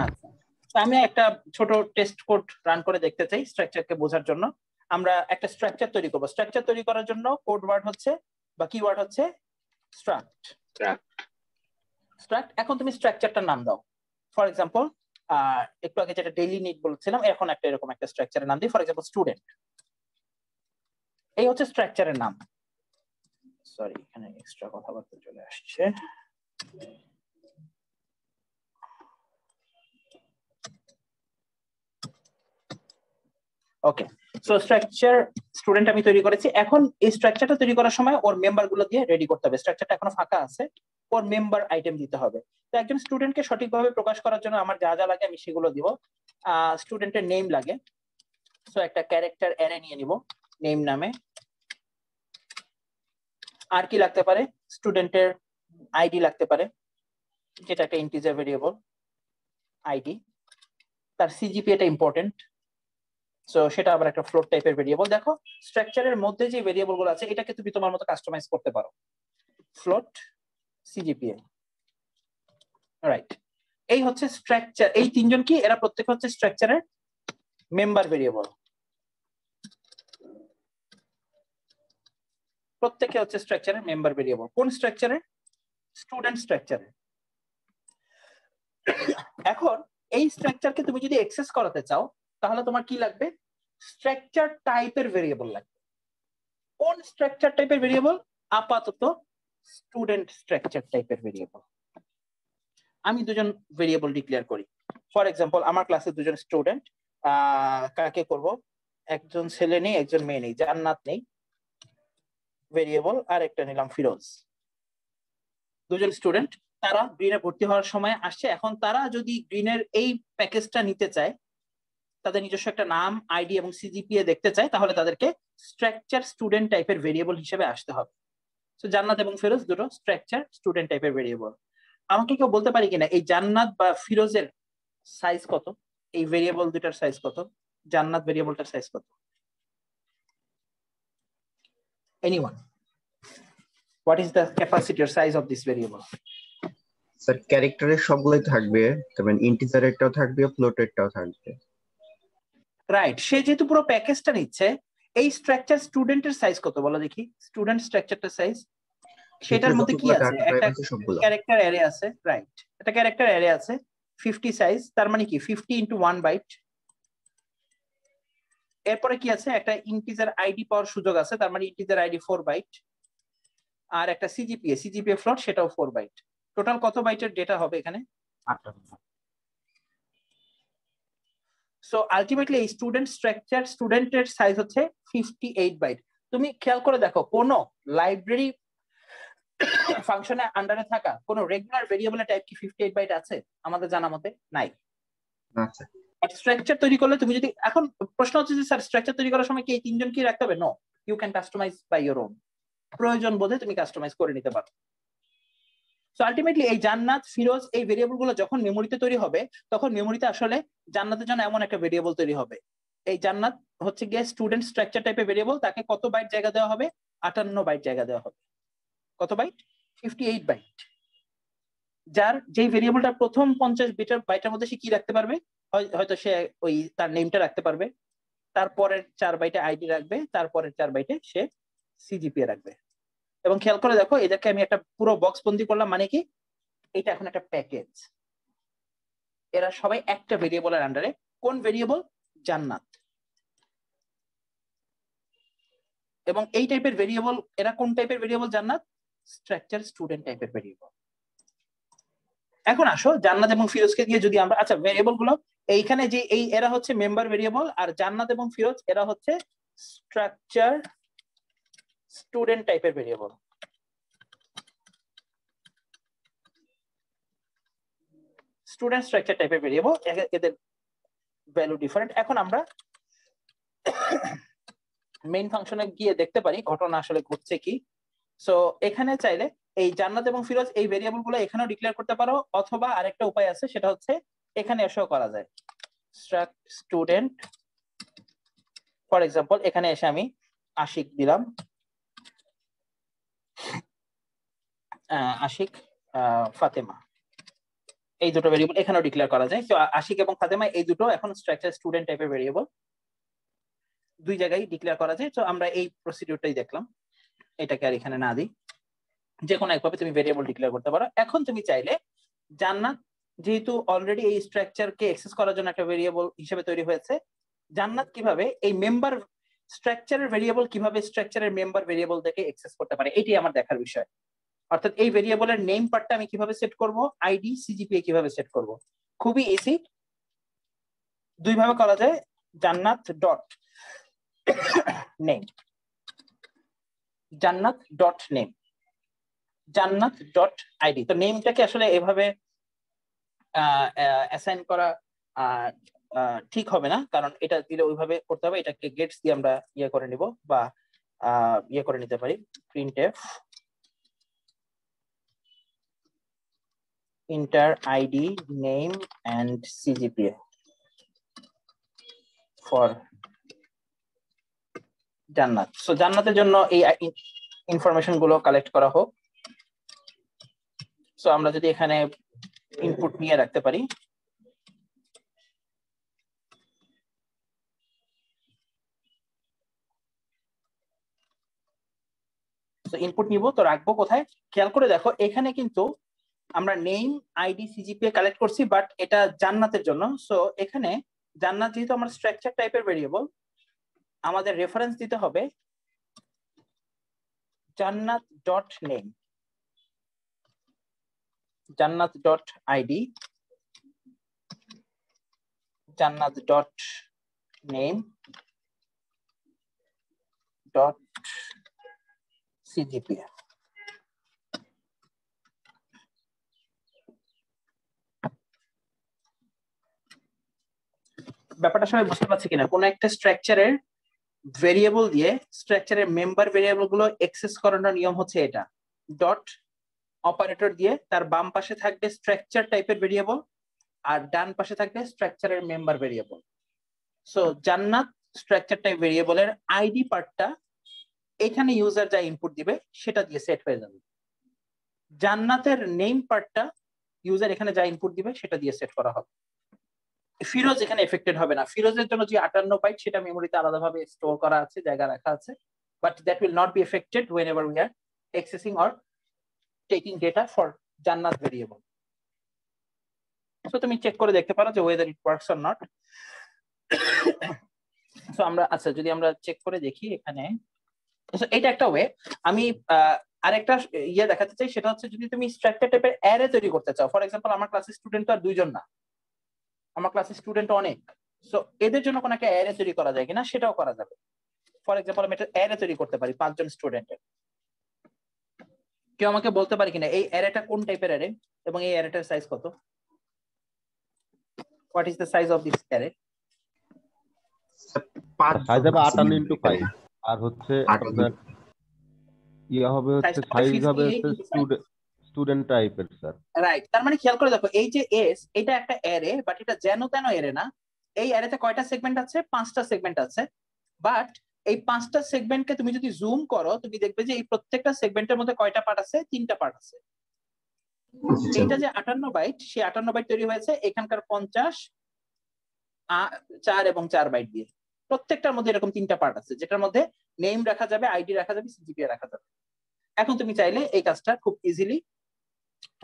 আচ্ছা, তো আমি একটা ছোট টেস্ট কোড রান করে দেখতে চাই স্ট্রাকচারকে বোঝার জন্য। আমরা একটা স্ট্রাকচার তৈরি করব। স্ট্রাকচার তৈরি করার জন্য কোড ওয়ার্ড হচ্ছে বা কিওয়ার্ড হচ্ছে স্ট্রাক্ট। এখন তুমি স্ট্রাকচারটার নাম দাও। ফর এক্সাম্পল একটু আগে যেটা ডেইলি নিড বলছিলাম, এখন একটা এরকম একটা স্ট্রাকচারের নাম দিই। ফর এক্সাম্পল স্টুডেন্ট, এই হচ্ছে স্ট্রাকচারের নাম। সরি, এখানে এক্সট্রা কথাবার্তা চলে আসছে। ওকে, সো স্ট্রাকচার স্টুডেন্ট আমি তৈরি করেছি। এখন এই স্ট্রাকচারটা তৈরি করার সময় ওর মেম্বার গুলো দিয়ে রেডি করতে হবে। স্ট্রাকচারটা এখনো ফাঁকা আছে, ওর মেম্বার আইটেম দিতে হবে। তো একজন স্টুডেন্টকে সঠিকভাবে প্রকাশ করার জন্য আমার যা যা লাগে আমি সেগুলো দিব। স্টুডেন্টের নেম লাগে, সো একটা ক্যারেক্টার অ্যারে নিয়ে নিব নেম নামে। আর কি লাগতে পারে? স্টুডেন্টের আইডি লাগতে পারে, যেটা একটা ইন্টিজার ভেরিয়েবল আইডি। তার সিজিপিএ টা ইম্পর্টেন্ট, সো সেটা আবার একটা ফ্লোট টাইপের ভেরিয়েবল। দেখো স্ট্রাকচারের মধ্যে যে ভেরিয়েবল গুলো আছে এটাকে তুমি তোমার মতো কাস্টমাইজ করতে পারো। Float, CGPA, right. এই হচ্ছে স্ট্রাকচার। এই তিনজন কি? এরা প্রত্যেক হচ্ছে স্ট্রাকচারের মেম্বার ভেরিয়েবল। প্রত্যেকে হচ্ছে স্ট্রাকচারের মেম্বার ভেরিয়েবল। কোন স্ট্রাকচারে? স্টুডেন্ট স্ট্রাকচারে। এখন এই স্ট্রাকচারকে তুমি যদি অ্যাক্সেস করাতে চাও, তাহলে তোমার কি লাগবে? স্ট্রাকচার টাইপের ভেরিয়েবল লাগবে। কোন স্ট্রাকচার টাইপের ভেরিয়েবল? আপাতত স্টুডেন্ট স্ট্রাকচার টাইপের ভেরিয়েবল। আমি দুজন ভেরিয়েবল ডিক্লেয়ার করি। ফর এক্সাম্পল আমার ক্লাসে দুজন স্টুডেন্ট, কাকে করব? একজন ছেলে নেই, একজন মেয়ে নেই, জান্নাত নেই ভেরিয়েবল, আর একটা নিলাম ফিরোজ। দুজন স্টুডেন্ট, তারা গ্রিনে ভর্তি হওয়ার সময় আসছে। এখন তারা যদি গ্রিনের এই প্যাকেজটা নিতে চায়, তাদের নিজস্ব একটা নাম, আইডি এবং সিজিপিএ দেখতে চায়, তাহলে তাদেরকে স্ট্রাকচার স্টুডেন্ট টাইপের ভেরিয়েবল হিসেবে আসতে হবে। তো জান্নাত এবং ফিরোজ দুটো স্ট্রাকচার স্টুডেন্ট টাইপের ভেরিয়েবল। আমাকে কেউ বলতে পারি কিনা এই জান্নাত বা ফিরোজের সাইজ কত? এই ভেরিয়েবল দুটার সাইজ কত? জান্নাত ভেরিয়েবলটার সাইজ কত? Anyone? What is the capacity or size of this variable? Sir ক্যারেক্টারের সবগুলোই থাকবে, তারপর ইন্টিজারেরটাও থাকবে, ফ্লোটেরটাও থাকবে। রাইট। সে যেহেতু পুরো প্যাকেজটা নিচ্ছে, এই স্ট্রাকচার স্টুডেন্টের সাইজ কত বলো দেখি? স্টুডেন্ট স্ট্রাকচারটার সাইজ সেটার মধ্যে কি আছে, একটা সবগুলো ক্যারেক্টার অ্যারে আছে, রাইট, একটা ক্যারেক্টার অ্যারে আছে 50 সাইজ, তার মানে কি 50 ইনটু 1 বাইট। এরপরে কি আছে, একটা ইন্টিজার আইডি পাওয়ার সুযোগ আছে, তার মানে ইন্টিজার আইডি 4 বাইট, আর একটা সিজিপিএ ফ্লোট, সেটাও 4 বাইট। টোটাল কত বাইটের ডেটা হবে এখানে? 8টা। সো আলটিমেটলি এই স্টুডেন্টের সাইজ হচ্ছে 58 বাইট। তুমি খেয়াল করে দেখো, কোন লাইব্রেরি ফাংশনের আন্ডারে থাকা কোন রেগুলার ভেরিয়েবলের টাইপ কি 58 বাইট আছে? আমাদের জানা মতে নাই। আচ্ছা, স্ট্রাকচার তৈরি করলে তুমি যদি, এখন প্রশ্ন হচ্ছে যে স্যার স্ট্রাকচার তৈরি করার সময় কি এই তিনজন কি রাখতে হবে? No, you can customise by your own. প্রয়োজন বোধে তুমি কাস্টমাইজ করে নিতে পারো। সো আলটিমেটলি এই জান্নাত, ফিরোজ, এই ভেরিয়েবল গুলো যখন মেমোরিতে তৈরি হবে, তখন মেমোরিতে আসলে জান্নাতের জন্য এমন একটা ভেরিয়েবল তৈরি হবে। এই জান্নাত হচ্ছে গিয়ে স্টুডেন্ট স্ট্রাকচার টাইপের ভেরিয়েবল, তাকে কত বাইট জায়গা দেওয়া হবে? 58 বাইট জায়গা দেওয়া হবে। কত বাইট? 58 বাইট। যার যেই ভেরিয়েবলটা প্রথম 50 বাইটের মধ্যে সে কি রাখতে পারবে? হয়তো সে ওই তার নেমটা রাখতে পারবে, তারপরের 4 বাইটে আইডি রাখবে, তারপরের 4 বাইটে সে সিজিপিএ রাখবে। এবং খেয়াল করে দেখো, এদেরকে আমি একটা পুরো বক্স বন্দি করলাম, মানে কি এটা এখন একটা প্যাকেজ। এরা সবাই একটা ভেরিয়েবলের আন্ডারে। কোন ভেরিয়েবল? জান্নাত। এবং এই টাইপের ভেরিয়েবল, এরা কোন টাইপের ভেরিয়েবল? জান্নাত স্ট্রাকচার স্টুডেন্ট টাইপের ভেরিয়েবল। এখন আসো জান্নাত এবং ফিরোজকে দিয়ে যদি আমরা, আচ্ছা ভেরিয়েবল গুলো এইখানে যে এরা হচ্ছে মেম্বার ভেরিয়েবল, আর জান্নাত এবং ফিরোজ এরা হচ্ছে স্ট্রাকচার স্টুডেন্ট টাইপের ভেরিয়েবল। স্টুডেন্ট স্ট্রাকচার টাইপের ভেরিয়েবল, এদের ভ্যালু ডিফারেন্ট। এখন আমরা মেইন ফাংশনে গিয়ে দেখতে পারি ঘটনা আসলে ঘটছে কি। সো এখানে চাইলে এই জান্নাত এবং ফিরোজ এই ভেরিয়েবল গুলো এখানেও ডিক্লেয়ার করতে পারো, অথবা আরেকটা উপায় আছে, সেটা হচ্ছে এখানে এসেও করা যায়। স্টুডেন্ট, ফর এক্সাম্পল এখানে এসে আমি আশিক দিলাম, আশিক ফাতেমা, এই দুটো ভেরিয়েবল এখানেও ডিক্লেয়ার করা যায়। তো আশিক এবং ফাতেমা এই দুটো এখন স্ট্রাকচার স্টুডেন্ট টাইপের ভেরিয়েবল, দুই জায়গায় ডিক্লেয়ার করা যায়। তো আমরা এই প্রসিডিউরটাই দেখলাম, এটাকে আর এখানে না দিই, যে কোনো একভাবে তুমি ভেরিয়েবল ডিক্লেয়ার করতে পারো। এখন তুমি চাইলে জান্নাত যেহেতু অলরেডি এই স্ট্রাকচারকে অ্যাক্সেস করার জন্য একটা ভেরিয়েবল হিসেবে তৈরি হয়েছে, জান্নাত কিভাবে এই মেম্বার স্ট্রাকচারের ভেরিয়েবল, কিভাবে স্ট্রাকচারের মেম্বার ভেরিয়েবল থেকে অ্যাক্সেস করতে পারে, এটি আমার দেখার বিষয়। অর্থাৎ এই ভেরিয়েবলের নেম পার্টটা আমি কিভাবে সেট করব, আইডি সিজিপিএ কিভাবে সেট করব, খুবই ইজি। দুই ভাবে করা যায়, জান্নাত ডট নেম, জান্নাত ডট নেম, জান্নাত ডট আইডি। তো নেমটাকে আসলে এভাবে অ্যাসাইন করা ঠিক হবে না, কারণ এটা দিলে ওইভাবে করতে হবে। এটাকে গেটস দিয়ে আমরা ইয়ে করে নিব, বা ইয়ে করে নিতে পারি, printf enter id name and CGPA for জান্নাত। সো জান্নাতের জন্য এই ইনফরমেশন গুলো কালেক্ট করা হোক। সো আমরা যদি এখানে ইনপুট নিয়ে রাখতে পারি, তো ইনপুট নিব, তো রাখবো কোথায়? খেয়াল করে দেখো, এখানে কিন্তু আমরা নেম আইডি সিজিপিএ কালেক্ট করছি, বাট এটা জান্নাতের জন্য। সো এখানে জান্নাত যেহেতু আমার স্ট্রাকচার টাইপের ভেরিয়েবল, আমাদের রেফারেন্স দিতে হবে জান্নাত ডট নেম, জান্নাত ডট আইডি, জান্নাত ডট নেম ডট সিজিপিএ। ব্যাপারটা সবাই বুঝতে পারছে কিনা? কোন একটা স্ট্রাকচারের ভেরিয়েবল দিয়ে স্ট্রাকচারের মেম্বার ভেরিয়েবল গুলো অ্যাক্সেস করানোর নিয়ম হচ্ছে এটা। ডট অপারেটর দিয়ে তার বাম পাশে থাকবে স্ট্রাকচার টাইপের ভেরিয়েবল, আর ডান পাশে থাকবে স্ট্রাকচারের মেম্বার ভেরিয়েবল। সো জান্নাত স্ট্রাকচার টাইপ ভেরিয়েবলের আইডি পার্টটা এখানে ইউজার যা ইনপুট দিবে সেটা দিয়ে সেট হয়ে যাবে। জান্নাতের নেম পার্টটা ইউজার এখানে যা ইনপুট দিবে সেটা দিয়ে সেট করা হবে। ফিরোজ এখানে এফেক্টেড হবে না। ফিরোজের জন্য যে 58 বাইট সেটা মেমোরিতে আলাদাভাবে স্টোর করা আছে, জায়গা রাখা আছে, but that will not be affected whenever we are accessing or taking data for Jannat variable. So তুমি চেক করে দেখতে পারো যে whether it works or not. So আমরা আচ্ছা যদি আমরা চেক করে দেখি এখানে, এটা একটা ওয়ে। আমি আরেকটা ইয়ে দেখাতে চাই, সেটা হচ্ছে যদি তুমি স্ট্রাকচার টাইপের অ্যারে তৈরি করতে চাও, ফর এক্সাম্পল আমার ক্লাসের স্টুডেন্ট তো আর 2 জন না, আমার ক্লাসের স্টুডেন্ট অনেক, সো এদের জন্য কোনো একটা অ্যারে তৈরি করা যায় কিনা সেটাও করা যাবে। ফর এক্সাম্পল আমি একটা অ্যারে তৈরি করতে পারি 5 জন স্টুডেন্টের। কেউ আমাকে বলতে পারে কিনা এই অ্যারেটা কোন টাইপের অ্যারে এবং এই অ্যারেটার সাইজ কত? What is the size of this array? Size হবে 58x5 আর হচ্ছে আপনার ইয়া হবে হচ্ছে সাইজ হবে স্টুডেন্ট টাইপের স্যার। রাইট, তার মানে খেয়াল করে দেখো এই যে এস, এটা একটা অ্যারে, বাট এটা যেন তেন অ্যারে না। এই অ্যারেতে কয়টা সেগমেন্ট আছে? 5টা সেগমেন্ট আছে। বাট এই 5টা সেগমেন্টকে তুমি যদি জুম করো তুমি দেখবে যে এই প্রত্যেকটা সেগমেন্টের মধ্যে কয়টা পার্ট আছে? 3টা পার্ট আছে। এইটা যে 58 বাইট, সেই 58 বাইট তৈরি হয়েছে এখানকার 50, 4 এবং 4 বাইট দিয়ে। প্রত্যেকটার মধ্যে এরকম 3টা পার্ট আছে, যেটার মধ্যে নেম রাখা যাবে, আইডি রাখা যাবে, সিজিপিএ রাখা যাবে। এখন তুমি চাইলে এই কাজটা খুব ইজিলি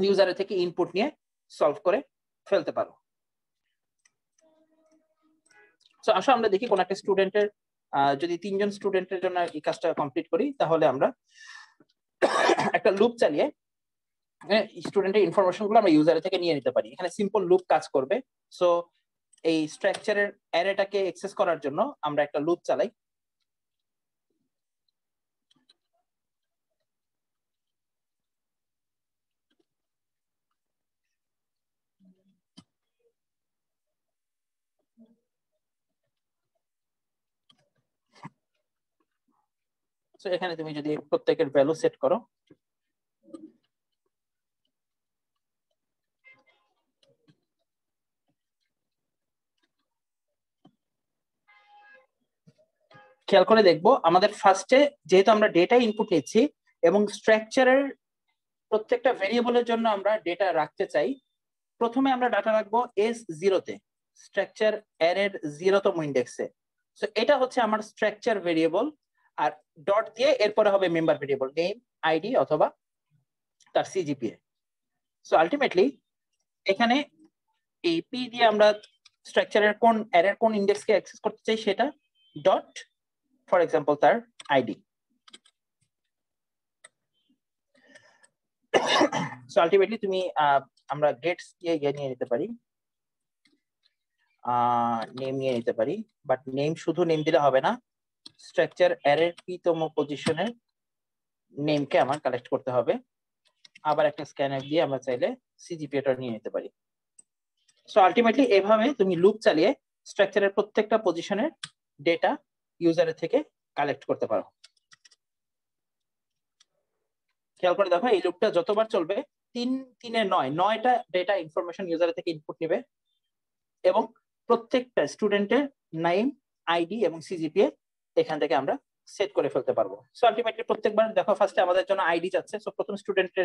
ইউজারের থেকে ইনপুট নিয়ে সলভ করে ফেলতে পারো। সো আসো আমরা দেখি কোন একটা স্টুডেন্টের, যদি 3 জন স্টুডেন্টের জন্য এই কাজটা কমপ্লিট করি, তাহলে আমরা একটা লুপ চালিয়ে স্টুডেন্টের ইনফরমেশন গুলো আমরা ইউজারের থেকে নিয়ে নিতে পারি। এখানে সিম্পল লুপ কাজ করবে। সো এই স্ট্রাকচারের অ্যারেটাকে অ্যাক্সেস করার জন্য আমরা একটা লুপ চালাই। সো এখানে তুমি যদি প্রত্যেকের ভ্যালু সেট করো, খেয়াল করে দেখবো আমাদের ফার্স্টে যেহেতু আমরা ডেটা ইনপুট নিচ্ছি এবং স্ট্রাকচারের প্রত্যেকটা ভেরিয়েবলের জন্য আমরা ডেটা রাখতে চাই, প্রথমে আমরা ডাটা রাখবো S0-তে, স্ট্রাকচার অ্যারের 0তম ইন্ডেক্সে। সো এটা হচ্ছে আমার স্ট্রাকচার ভেরিয়েবল, আর ডট দিয়ে এরপরে হবে মেম্বার ভেরিয়েবল, নেম, আইডি অথবা তার সিজিপিএ। সো আলটিমেটলি এখানে এই পি দিয়ে আমরা স্ট্রাকচারের কোন অ্যারের কোন ইন্ডেক্সকে অ্যাক্সেস করতে চাই সেটা, ডট ফর এক্সাম্পল তার আইডি। সো আলটিমেটলি তুমি আমরা গেটস দিয়ে ইয়ে নিয়ে নিতে পারি, নেম নিয়ে নিতে পারি, বাট নেম শুধু নেম দিলে হবে না, স্ট্রাকচার অ্যারের p-তম পজিশনের নেমকে আমার কালেক্ট করতে হবে। আবার একটা স্ক্যানআপ দিয়ে আমরা চাইলে সিজিপিএটা নিয়ে নিতে পারি। সো আলটিমেটলি এভাবে তুমি লুপ চালিয়ে স্ট্রাকচারের প্রত্যেকটা পজিশনের ডেটা ইউজারের থেকে কালেক্ট করতে পারো। খেয়াল করে দেখো এই লুপটা যতবার চলবে 9টা ডেটা ইনফরমেশন ইউজারের থেকে ইনপুট নেবে এবং প্রত্যেকটা স্টুডেন্টের নেম, আইডি এবং সিজিপিএ এখান থেকে আমরা সেট করে ফেলতে পারবো। সো আলটিমেটলি প্রত্যেকবার দেখো ফার্স্টে আমাদের জন্য আইডি যাচ্ছে। সো প্রথম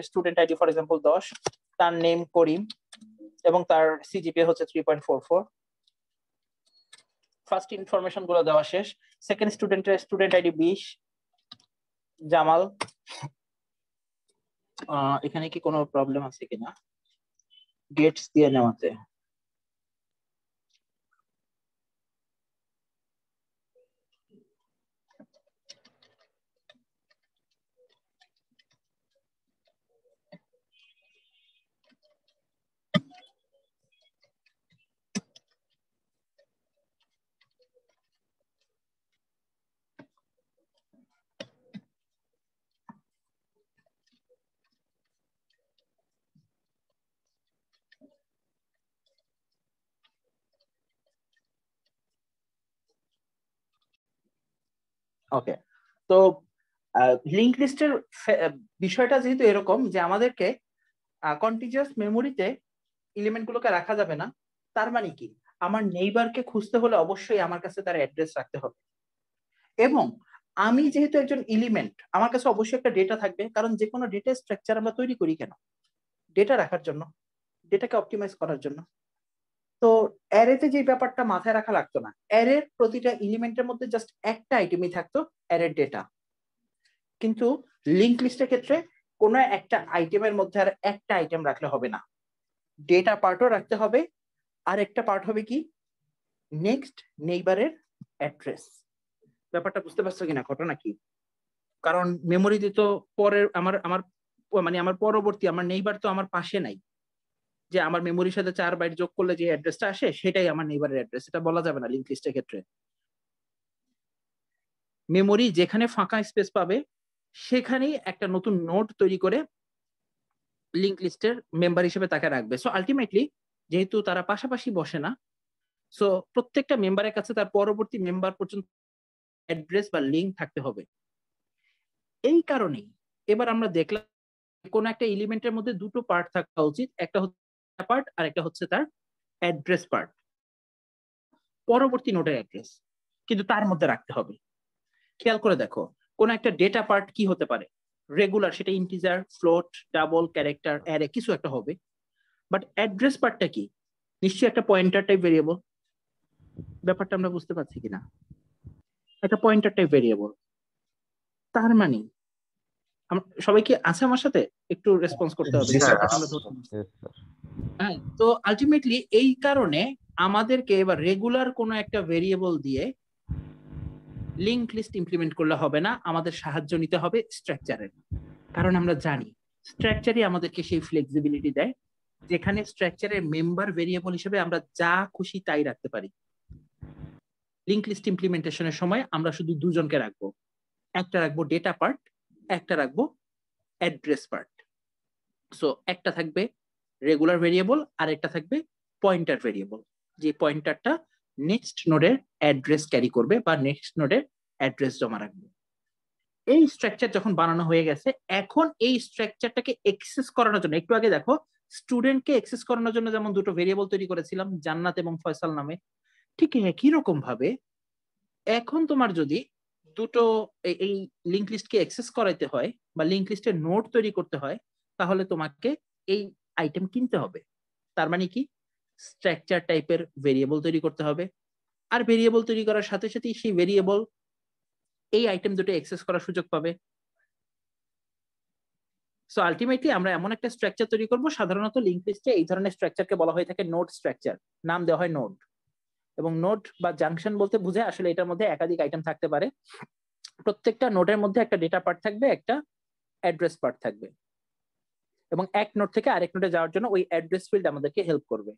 স্টুডেন্ট আইডি ফর এক্সাম্পল 10, তার নেম করিম এবং তার সিজিপিএ হচ্ছে 3.44। ফার্স্ট ইনফরমেশন গুলো দেওয়া শেষ। Second student ID 20, Jamal. এখানে কি কোনো প্রবলেম আছে কিনা গেটস দিয়ে নেওয়াতে? ওকে, তো লিংক লিস্টের বিষয়টা যেহেতু এরকম যে আমাদেরকে কন্টিজিউয়াস মেমোরিতে এলিমেন্ট গুলোকে রাখা যাবে না, তার মানে কি আমার নেইবারকে খুঁজতে হলে অবশ্যই আমার কাছে তার অ্যাড্রেস রাখতে হবে। এবং আমি যেহেতু একজন এলিমেন্ট, আমার কাছে অবশ্যই একটা ডেটা থাকবে, কারণ যে কোনো ডেটা স্ট্রাকচার আমরা তৈরি করি কেন? ডেটা রাখার জন্য, ডেটাকে অপটিমাইজ করার জন্য। তো অ্যারেতে যে ব্যাপারটা মাথায় রাখা লাগতো না, অ্যারের প্রতিটা এলিমেন্টের মধ্যে জাস্ট একটা আইটেমই থাকতো, অ্যারের ডেটা। কিন্তু লিংক লিস্টের ক্ষেত্রে কোনো একটা আইটেমের মধ্যে আর একটা আইটেম রাখলে হবে না, ডেটা পার্টও রাখতে হবে, আর একটা পার্ট হবে কি নেক্সট নেইবারের অ্যাড্রেস। ব্যাপারটা বুঝতে পারছো কিনা, ঘটনা কি? কারণ মেমোরিতে তো পরের আমার আমার মানে আমার পরবর্তী আমার নেইবার তো আমার পাশে নাই, যে আমার মেমোরির সাথে 4 বাইট যোগ করলে যে অ্যাড্রেসটা আসে সেটাই আমার নেইবারের অ্যাড্রেস, এটা বলা যাবে না লিংক লিস্টের ক্ষেত্রে। মেমোরি যেখানে ফাঁকা স্পেস পাবে সেখানেই একটা নতুন নোড তৈরি করে লিংক লিস্টের মেম্বার হিসেবে তাকে রাখবে। সো আলটিমেটলি যেহেতু তারা পাশাপাশি বসে না, সো প্রত্যেকটা মেম্বারের কাছে তার পরবর্তী মেম্বার পর্যন্ত অ্যাড্রেস বা লিংক থাকতে হবে। এই কারণেই এবার আমরা দেখলাম কোন একটা এলিমেন্টের মধ্যে দুটো পার্ট থাকা উচিত, একটা হচ্ছে পার্ট আর একটা হচ্ছে তার অ্যাড্রেস পার্ট, পরবর্তী নোডের অ্যাড্রেস কিন্তু তার মধ্যে রাখতে হবে। খেয়াল করে দেখো কোন একটা ডেটা পার্ট কি হতে পারে, রেগুলার, সেটা integer, float, double, character, array কিছু একটা হবে। বাট অ্যাড্রেস পার্টটা কি? নিশ্চয়ই একটা পয়েন্টার টাইপ ভেরিয়েবল। ব্যাপারটা আমরা বুঝতে পারছি কিনা? একটা পয়েন্টার টাইপ ভেরিয়েবল। তার মানে সবাই কি আছে আমার সাথে? একটু রেসপন্স করতে হবে। হ্যাঁ, তো আলটিমেটলি এই কারণে আমাদেরকে এবার রেগুলার কোনো একটা ভেরিয়েবল দিয়ে লিংক লিস্ট ইমপ্লিমেন্ট করলে হবে না, আমাদের সাহায্য নিতে হবে স্ট্রাকচারের। কারণ আমরা জানি স্ট্রাকচারই আমাদেরকে সেই ফ্লেক্সিবিলিটি দেয় যেখানে স্ট্রাকচারের মেম্বার ভেরিয়েবল হিসেবে আমরা যা খুশি তাই রাখতে পারি। লিংক লিস্ট ইমপ্লিমেন্টেশনের সময় আমরা শুধু দুজনকে রাখবো, একটা রাখবো ডেটা পার্ট, একটা রাখবো অ্যাড্রেস পার্ট। সো একটা থাকবে রেগুলার ভেরিয়েবল আর একটা থাকবে পয়েন্টার ভেরিয়েবল, যে পয়েন্টারটা নেক্সট নোডের অ্যাড্রেস ক্যারি করবে বা নেক্সট নোডের অ্যাড্রেস জমা রাখবে। এই স্ট্রাকচার যখন বানানো হয়ে গেছে, এখন এই স্ট্রাকচারটাকে এক্সেস করানোর জন্য, একটু আগে দেখো স্টুডেন্টকে এক্সেস করানোর জন্য যেমন দুটো ভেরিয়েবল তৈরি করেছিলাম জান্নাত এবং ফয়সাল নামে, ঠিক একই রকম ভাবে এখন তোমার যদি দুটো এই লিংক লিস্টকে অ্যাক্সেস করাইতে হয় বা লিংক লিস্টের নোড তৈরি করতে হয়, তাহলে তোমাকে এই আইটেম কিনতে হবে। তার মানে কি স্ট্রাকচার টাইপের ভেরিয়েবল তৈরি করতে হবে, আর ভেরিয়েবল তৈরি করার সাথে সাথে সেই ভেরিয়েবল এই আইটেম দুটো অ্যাক্সেস করার সুযোগ পাবে। সো আলটিমেটলি আমরা এমন একটা স্ট্রাকচার তৈরি করব, সাধারণত লিংক লিস্টে এই ধরনের স্ট্রাকচারকে বলা হয়ে থাকে নোড স্ট্রাকচার, নাম দেওয়া হয় নোড। এবং নোড বা জাংশন বলতে বুঝে আসলে এটার মধ্যে একাধিক আইটেম থাকতে পারে। প্রত্যেকটা নোডের মধ্যে একটা ডেটা পার্ট থাকবে, একটা অ্যাড্রেস পার্ট থাকবে, এবং এক নোড থেকে আরেক নোডে যাওয়ার জন্য ওই অ্যাড্রেস ফিল্ড আমাদেরকে হেল্প করবে।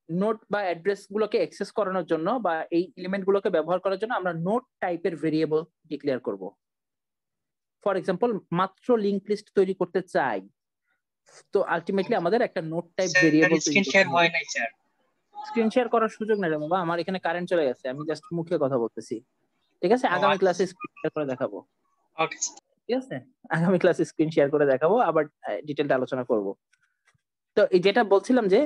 নোড বা অ্যাড্রেস গুলোকে অ্যাক্সেস করানোর জন্য বা এই এলিমেন্ট গুলোকে ব্যবহার করার জন্য আমরা নোড টাইপের ভেরিয়েবল ডিক্লেয়ার করব। ফর এক্সাম্পল, মাত্র লিংক লিস্ট তৈরি করতে চাই, তো আলটিমেটলি আমাদের একটা node type variable screen share হয় নাই স্যার। স্ক্রিন শেয়ার করার সুযোগ নেই রে বাবা, আমার এখানে কারেন্ট চলে গেছে, আমি জাস্ট মুখে কথা বলতেছি। ঠিক আছে, আগামী ক্লাসে স্ক্রিন শেয়ার করে দেখাবো। ওকে, ঠিক আছে, আগামী ক্লাসে স্ক্রিন শেয়ার করে দেখাবো, আবার ডিটেইলটা আলোচনা করব। তো এই যেটা বলছিলাম যে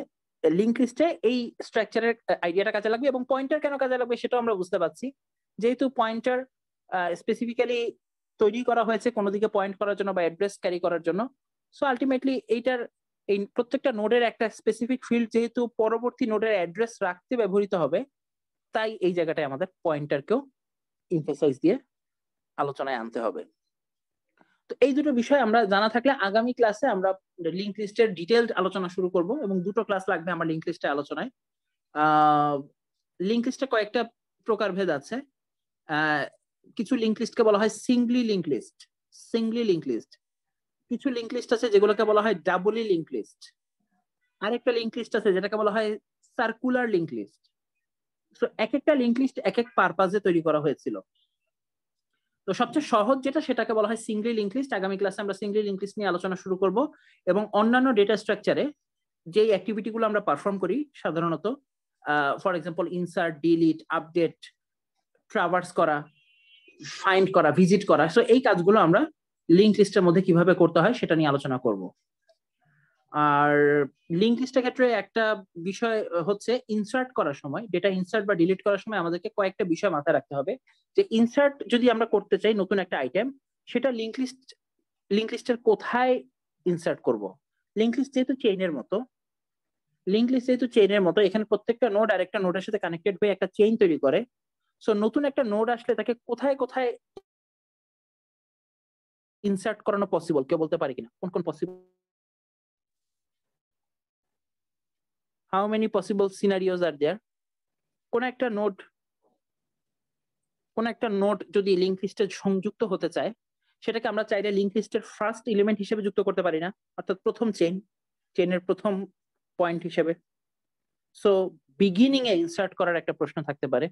লিংক লিস্টে এই স্ট্রাকচারের আইডিয়াটা কাজে লাগবে, এবং পয়েন্টার কেন কাজে লাগবে সেটাও আমরা বুঝতে পারছি। যেহেতু পয়েন্টার স্পেসিফিক্যালি তৈরি করা হয়েছে কোনো দিকে পয়েন্ট করার জন্য বা অ্যাড্রেস ক্যারি করার জন্য, সো আলটিমেটলি এইটার এই প্রত্যেকটা নোডের একটা স্পেসিফিক ফিল্ড যেহেতু পরবর্তী নোডের অ্যাড্রেস রাখতে ব্যবহৃত হবে, তাই এই জায়গাটায় আমাদের পয়েন্টারকেও এমফাসাইজ দিয়ে আলোচনায় আনতে হবে। তো এই দুটো বিষয় আমরা জানা থাকলে আগামী ক্লাসে আমরা লিংক লিস্টের ডিটেইলড আলোচনা শুরু করব, এবং দুটো ক্লাস লাগবে আমার লিংক লিস্টে আলোচনায়। লিংক লিস্টে কয়েকটা প্রকারভেদ আছে। কিছু লিংক লিস্টকে বলা হয় সিঙ্গলি লিংক লিস্ট, কিছু লিংক লিস্ট আছে যেগুলোকে বলা হয় ডাবলি লিংক লিস্ট, আরেকটা লিংক লিস্ট আছে যেটাকে বলা হয় সার্কুলার লিংক লিস্ট। তো এক একটা লিংক লিস্ট এক এক পারপাজে তৈরি করা হয়েছিল। তো সবচেয়ে সহজ যেটা সেটাকে বলা হয় সিঙ্গলি লিংক লিস্ট। আগামী ক্লাসে আমরা সিঙ্গলি লিংক লিস্ট নিয়ে আলোচনা শুরু করব, এবং অন্যান্য ডেটা স্ট্রাকচারে যে অ্যাক্টিভিটি গুলো আমরা পারফর্ম করি সাধারণত, for example insert, delete, update, traverse করা, ফাইন্ড করা, ভিজিট করা, সো এই কাজগুলো আমরা লিংক লিস্টের মধ্যে কিভাবে করতে হয় সেটা নিয়ে আলোচনা করব। আর লিংক লিস্টের ক্ষেত্রে একটা বিষয় হচ্ছে ইনসার্ট করার সময়, ডেটা ইনসার্ট বা ডিলিট করার সময় আমাদেরকে কয়েকটা বিষয় মাথায় রাখতে হবে। যে ইনসার্ট যদি আমরা করতে চাই নতুন একটা আইটেম, সেটা লিংক লিস্টের কোথায় ইনসার্ট করব। লিংক লিস্ট যেহেতু চেইনের মতো, এখানে প্রত্যেকটা নোড আরেকটা নোডের সাথে কানেক্টেড হয়ে একটা চেইন তৈরি করে। সো নতুন একটা নোড আসলে তাকে কোথায় কোথায় ইনসার্ট করানো পসিবল, কেউ বলতে পারে কিনা কোন কোন possible? How many possible scenarios are there? কোন একটা নোড যদি লিংক লিস্টে সংযুক্ত হতে চায়, সেটাকে আমরা চাইলে লিংক লিস্টের ফার্স্ট এলিমেন্ট হিসেবে যুক্ত করতে পারি না, অর্থাৎ প্রথম চেইনের প্রথম পয়েন্ট হিসেবে। সো বিগিনিং এ ইনসার্ট করার একটা প্রশ্ন থাকতে পারে।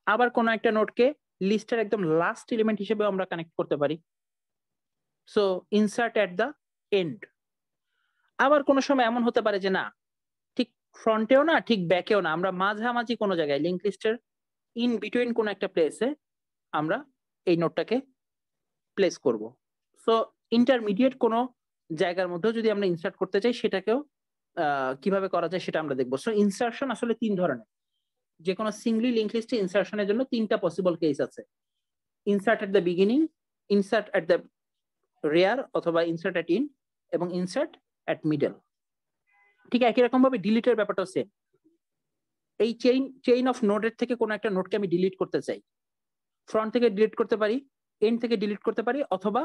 আবার কোন একটা নোডকে লিস্টের একদম লাস্ট এলিমেন্ট হিসেবে আমরা কানেক্ট করতে পারি, so insert at the end. আবার কোন সময় এমন হতে পারে যে না, ঠিক ফ্রন্টেও না ঠিক ব্যাকেও না, আমরা মাঝামাঝি কোনো জায়গায় লিংক লিস্টের ইন বিটুইন কোন একটা প্লেসে আমরা এই নোটটাকে প্লেস করব। সো ইন্টারমিডিয়েট কোনো জায়গার মধ্যে যদি আমরা ইনসার্ট করতে চাই, সেটাকেও কিভাবে করা যায় সেটা আমরা দেখবো। সো ইনসার্শন আসলে 3 ধরনের। যে কোনো সিঙ্গলি লিংক লিস্টে ইনসার্শনের জন্য 3টা পসিবল কেস আছে: insert at the beginning, insert at the rare অথবা ইনসার্ট এট ইন, এবং ইনসার্ট এট মিডল। ঠিক একই রকম ভাবে ডিলিটের ব্যাপারটাও সেম। এই চেইন অফ নোডের থেকে কোনো একটা নোডকে আমি ডিলিট করতে চাই, ফ্রন্ট থেকে ডিলিট করতে পারি, এন্ড থেকে ডিলিট করতে পারি, অথবা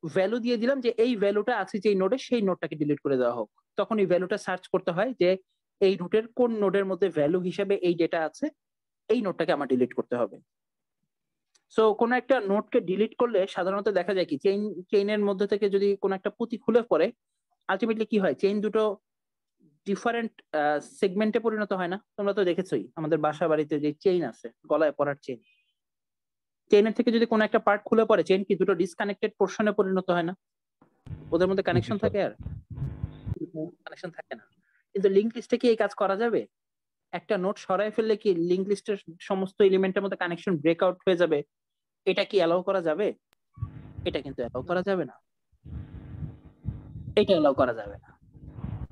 ভ্যালু দিয়ে দিলাম যে এই ভ্যালুটা আছে যে নোডে, সেই নোডটাকে ডিলিট করে দেওয়া হোক। তখন এই ভ্যালুটা সার্চ করতে হয় যে এই রুটের কোন নোডের মধ্যে ভ্যালু হিসেবে এই ডেটা আছে, এই নোডটাকে আমার ডিলিট করতে হবে। সো কোন একটা নোডকে ডিলিট করলে সাধারণত দেখা যায় কি, চেইনের মধ্যে থেকে যদি কোন একটা পুঁতি খুলে পড়ে, আলটিমেটলি কি হয়, চেইন দুটো ডিফারেন্ট সেগমেন্টে পরিণত হয় না? তোমরা তো দেখেছোই আমাদের বাসা বাড়িতে যে চেইন আছে, গলায় পরার চেইন, চেইনের থেকে যদি কোনো একটা পার্ট খুলে পড়ে, চেইন কি দুটো ডিসকানেক্টেড পোর্শনে পরিণত হয় না? ওদের মধ্যে কানেকশন থাকে? আর কানেকশন থাকে না। কিন্তু লিংক লিস্টে কি এই কাজ করা যাবে? একটা নোট সরাই ফেললে কি লিংক লিস্টের সমস্ত এলিমেন্টের মধ্যে কানেকশন ব্রেকআউট হয়ে যাবে? এটা কি অ্যালাউ করা যাবে? এটা কিন্তু অ্যালাউ করা যাবে না, এটা অ্যালাউ করা যাবে না।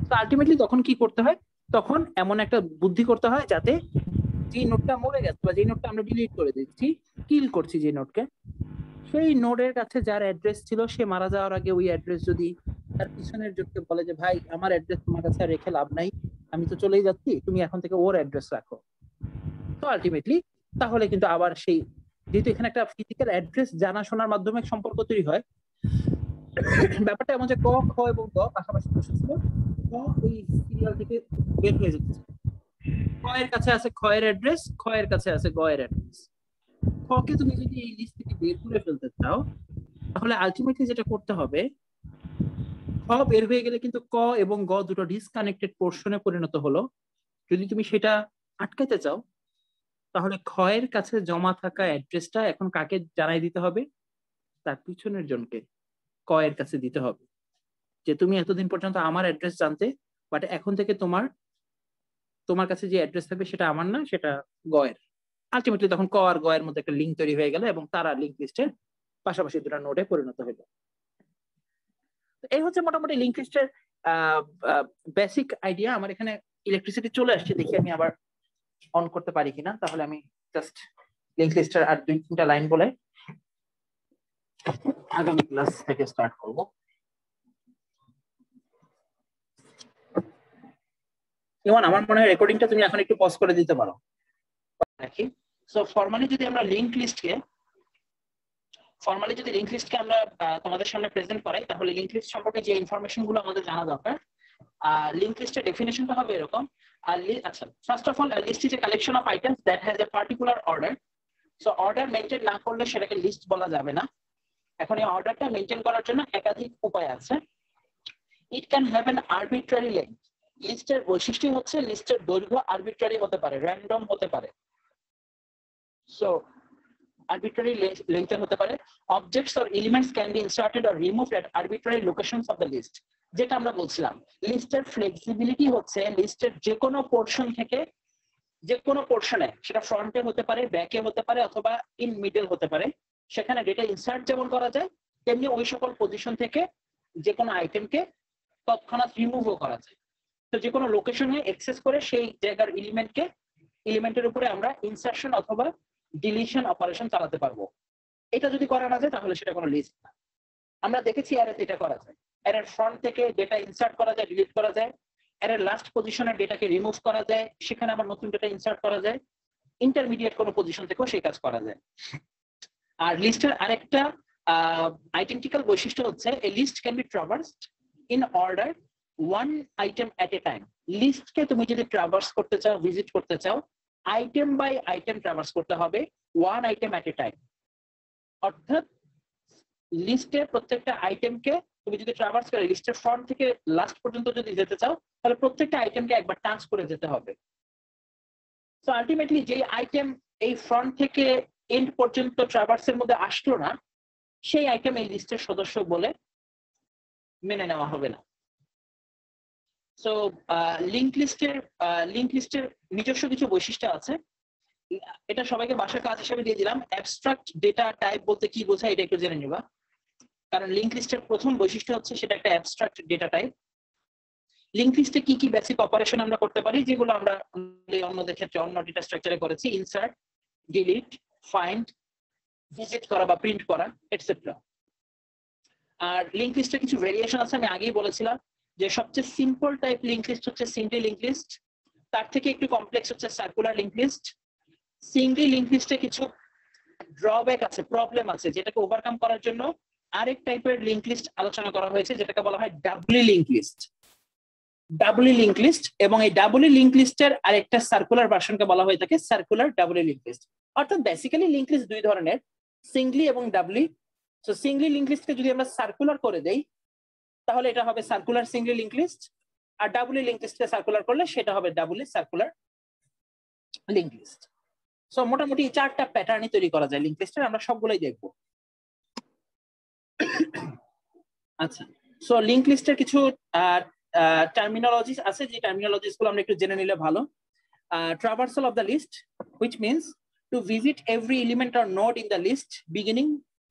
তো আলটিমেটলি তখন কি করতে হয়? তখন এমন একটা বুদ্ধি করতে হয় যাতে যে নোটটা মরে গেছে বা যে নোটটা আমরা ডিলিট করে দিচ্ছি, কিল করছি যে নোটকে, সেই নোডের কাছে যার অ্যাড্রেস ছিল, সে মারা যাওয়ার আগে ওই অ্যাড্রেস যদি তার পিছনের জনকে বলে যে ভাই আমার অ্যাড্রেস তোমার কাছে রেখে লাভ নাই, আমি তো চলেই যাচ্ছি, তুমি এখন থেকে ওর অ্যাড্রেস রাখো, তো আলটিমেটলি তাহলে কিন্তু আবার সেই, যেহেতু এখানে একটা ফিজিক্যাল অ্যাড্রেস জানাশোনার মাধ্যমে সম্পর্ক তৈরি হয়, ব্যাপারটা এমন যে ক, খ এবং গ পাশাপাশি বসেছিল, ক ওই সিরিয়াল থেকে বের হয়ে যেতেছে, ক এর কাছে আছে খ এর অ্যাড্রেস, খ এর কাছে আছে গ এর অ্যাড্রেস। খকে তুমি যদি এই লিস্ট থেকে বের করে ফেলতে চাও, তাহলে আলটিমেটলি যেটা করতে হবে, খ বের হয়ে গেলে কিন্তু ক এবং গ দুটো ডিসকানেক্টেড পোর্শনে পরিণত হলো। যদি তুমি সেটা আটকাতে চাও, তাহলে খ এর কাছে জমা থাকা অ্যাড্রেসটা এখন কাকে জানাই দিতে হবে? তার পিছনের জনকে ক এর কাছে দিতে হবে যে তুমি এতদিন পর্যন্ত আমার অ্যাড্রেস জানতে, বাট এখন থেকে তোমার কাছে যে অ্যাড্রেস থাকবে সেটা আমার না, সেটা গ এর। আলটিমেটলি তখন ক আর গ এর মধ্যে একটা লিঙ্ক তৈরি হয়ে গেল এবং তারা লিঙ্ক লিস্টের পাশাপাশি দুটো নোডে পরিণত হইল। এই হচ্ছে মোটামুটি লিঙ্ক লিস্টের বেসিক আইডিয়া। আমার এখানে ইলেকট্রিসিটি চলে আসছে, দেখি আমি আবার অন করতে পারি কিনা। তাহলে আমি জাস্ট লিঙ্ক লিস্টের আর 2-3টা লাইন বলে আগামী ক্লাস থেকে স্টার্ট করব। ইমন, আমার মনে হয় রেকর্ডিংটা তুমি এখন একটু পজ করে দিতে পারো। দেখি, সো ফর্মালি যদি লিঙ্ক লিস্টকে আমরা তোমাদের সামনে প্রেজেন্ট করাই, তাহলে লিঙ্ক লিস্ট সম্পর্কে যে ইনফরমেশন গুলো আমাদের জানা দরকার, লিঙ্ক লিস্টের ডেফিনেশনটা হবে এরকম। আচ্ছা, first of all, list is a collection of items that has a particular order. So order maintain না করলে সেটাকে লিস্ট বলা যাবে না। এখন এই অর্ডারটা মেইনটেইন করার জন্য একাধিক উপায় আছে। It can have an arbitrary length. লিস্টের বৈশিষ্ট্য হচ্ছে লিস্টের দৈর্ঘ্য আরবিট্রারি হতে পারে, র্যান্ডম হতে পারে। সো arbitrary length হতে পারে। Objects or elements can be inserted or removed at arbitrary locations of the list. যেটা আমরা বলছিলাম, লিস্টের ফ্লেক্সিবিলিটি হচ্ছে লিস্টের যে কোনো পোরশন থেকে যে কোনো পোরশনে, সেটা ফ্রন্টে হতে পারে, ব্যাকে হতে পারে, অথবা ইন মিডল হতে পারে, সেখানে ডেটা ইনসার্ট যেমন করা যায়, তেমনি ওই সকল পজিশন থেকে যে কোনো আইটেমকে তৎক্ষণাৎ রিমুভও করা যায়। তো যে কোনো লোকেশনে অ্যাক্সেস করে সেই জায়গার এলিমেন্টের উপরে আমরা ইনসার্শন অথবা ডিলিশন অপারেশন চালাতে পারবো। এটা যদি করা না যায় তাহলে সেটা কোনো লিস্ট না। আমরা দেখেছি অ্যারেতে এটা করা যায়, অ্যারের ফ্রন্ট থেকে ডেটা ইনসার্ট করা যায়, ডিলিট করা যায়, অ্যারের লাস্ট পজিশনের ডেটাকে রিমুভ করা যায়, সেখানে আবার নতুন ডেটা ইনসার্ট করা যায়, ইন্টারমিডিয়েট কোনো পজিশন থেকেও সেই কাজ করা যায়। আর লিস্টের আরেকটা আইডেন্টিক্যাল বৈশিষ্ট্য হচ্ছে a list can be traversed in order one item at a time. লিস্টকে তুমি যদি ট্রাভার্স করতে চাও, ভিজিট করতে চাও, আইটেম বাই আইটেম ট্রাভার্স করতে হবে, one item at a time. অর্থাৎ লিস্টের প্রত্যেকটা আইটেমকে তুমি যদি ট্রাভার্স করে লিস্টের ফ্রন্ট থেকে লাস্ট পর্যন্ত যদি যেতে চাও, তাহলে প্রত্যেকটা আইটেমকে একবার টাচ করে যেতে হবে। সো আলটিমেটলি যে আইটেম এই ফ্রন্ট থেকে এন্ড পর্যন্ত ট্রাভার্সের মধ্যে আসলো না, সেই আইটেম এই লিস্টের সদস্য বলে মেনে নেওয়া হবে না। সো লিঙ্ক লিস্টের নিজস্ব কিছু বৈশিষ্ট্য আছে, এটা সবাইকে বাসার কাজ হিসেবে দিয়ে দিলাম। অ্যাবস্ট্রাক্ট ডেটা টাইপ বলতে কি বোঝায় এটা একটু জেনে নিবা, কারণ লিঙ্ক লিস্টের প্রথম বৈশিষ্ট্য হচ্ছে সেটা একটা অ্যাবস্ট্রাক্ট ডেটা টাইপ। লিঙ্ক লিস্টে কি কি বেসিক অপারেশন আমরা করতে পারি, যেগুলো আমরা অন্যদের ক্ষেত্রে অন্য ডেটা স্ট্রাকচারে করেছি, ইনসার্ট, ডিলিট, ফাইন্ড, ভিজিট করা বা প্রিন্ট করা, এটসেট্রা। আর লিঙ্ক লিস্টের কিছু ভেরিয়েশন আছে, আমি আগেই বলেছিলাম যে সবচেয়ে সিম্পল টাইপ লিঙ্ক লিস্ট হচ্ছে সিঙ্গলি লিঙ্ক লিস্ট, তার থেকে একটু কমপ্লেক্স হচ্ছে circular link list. Singoli link লিস্টে কিছু ড্রব্যাক আছে, প্রবলেম আছে, যেটাকে ওভারকাম করার জন্য আরেক টাইপের লিঙ্ক লিস্ট আলোচনা করা হয়েছে, যেটাকে বলা হয় ডাবলি লিঙ্ক লিস্ট। ডাবলি লিঙ্ক লিস্ট, এবং এই ডাবলি লিঙ্ক লিস্টের আরেকটা সার্কুলার ভার্সনকে বলা হয়ে থাকে সার্কুলার ডাবলি লিঙ্ক লিস্ট। অর্থাৎ বেসিক্যালি লিঙ্ক লিস্ট দুই ধরনের, সিঙ্গলি এবং ডাবলি। সো সিঙ্গলি লিঙ্ক লিস্টকে যদি আমরা সার্কুলার করে দেই তাহলে এটা হবে সার্কুলার সিঙ্গলি লিঙ্ক লিস্ট, আর ডাবলি লিঙ্ক লিস্টকে সার্কুলার করলে সেটা হবে ডাবলি সার্কুলার লিঙ্ক লিস্ট। সো মোটামুটি চারটা প্যাটার্নই তৈরি করা যায় লিঙ্ক লিস্টের, আমরা সবগুলোই দেখবো। আচ্ছা, সো লিঙ্ক লিস্টের কিছু টার্মিনোলজিস আছে, যে টার্মিনোলজিস গুলো আমরা একটু জেনে নিলে ভালো। Traversal of the list, which means to visit every element or node in the list beginning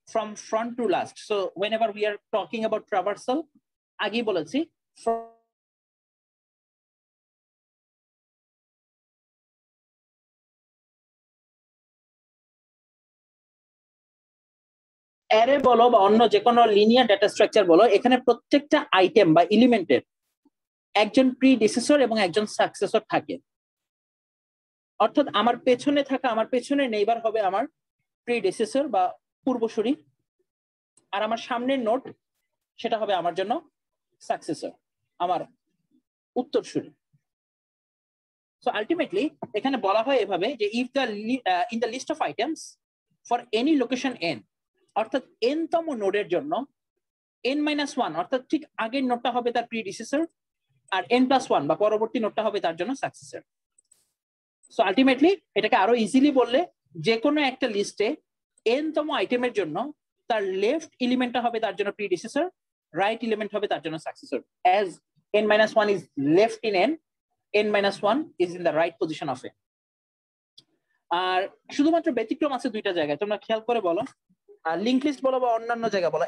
from front to last. So whenever we are talking about traversal, আগেই বলেছি অ্যারে বলো বা অন্য যে কোনো লিনিয়ার ডেটা স্ট্রাকচার বলো, এখানে প্রত্যেকটা আইটেম বা এলিমেন্টের একজন প্রিডিসেসর এবং একজন সাকসেসর থাকে। অর্থাৎ আমার পেছনে নেইবার হবে আমার প্রিডিসেসর বা পূর্বসূরি, আর আমার সামনের নোড সেটা হবে আমার জন্য সাকসেসর, আমার উত্তরসূরি। সো আলটিমেটলি এখানে বলা হয় এভাবে যে if the in the list of items for any location n, অর্থাৎ n তম নোডের জন্য n-1 অর্থাৎ ঠিক আগের নোডটা হবে তার প্রিডিসেসর, আর n+1 বা পরবর্তী নোডটা হবে তার জন্য সাকসেসর। সো আলটিমেটলি এটাকে আরো ইজিলি বললে, যে কোনো একটা লিস্টে n তম আইটেমের জন্য তার লেফট এলিমেন্টটা হবে তার জন্য প্রিডিসেসর, রাইট এলিমেন্ট হবে তার জন্য successor. As n-1 is left in n-1 is in the right position of n. আর শুধুমাত্র ব্যতিক্রম আছে দুইটা জায়গায়, তোমরা খেয়াল করে বলো, লিঙ্ক লিস্ট বলো বা অন্যান্য জায়গা বলো।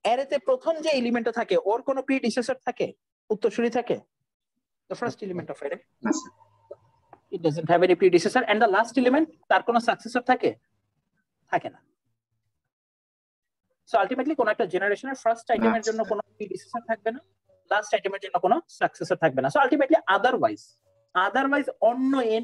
অ্যারেতে প্রথম যে এলিমেন্টটা থাকে ওর কোনো প্রিডিসেসর থাকে, উত্তরসূরি থাকে? The first element of array, it doesn't have any predecessor, and the last element তার কোনো সাকসেসর থাকে না। সো আলটিমেটলি কোন একটা জেনারেশনের ফার্স্ট আইটেমের জন্য কোনো প্রিডিসেসর থাকবে না, লাস্ট আইটেমের জন্য কোনো সাকসেসর থাকবে না। সো আলটিমেটলি আদারওয়াইজ অন্য n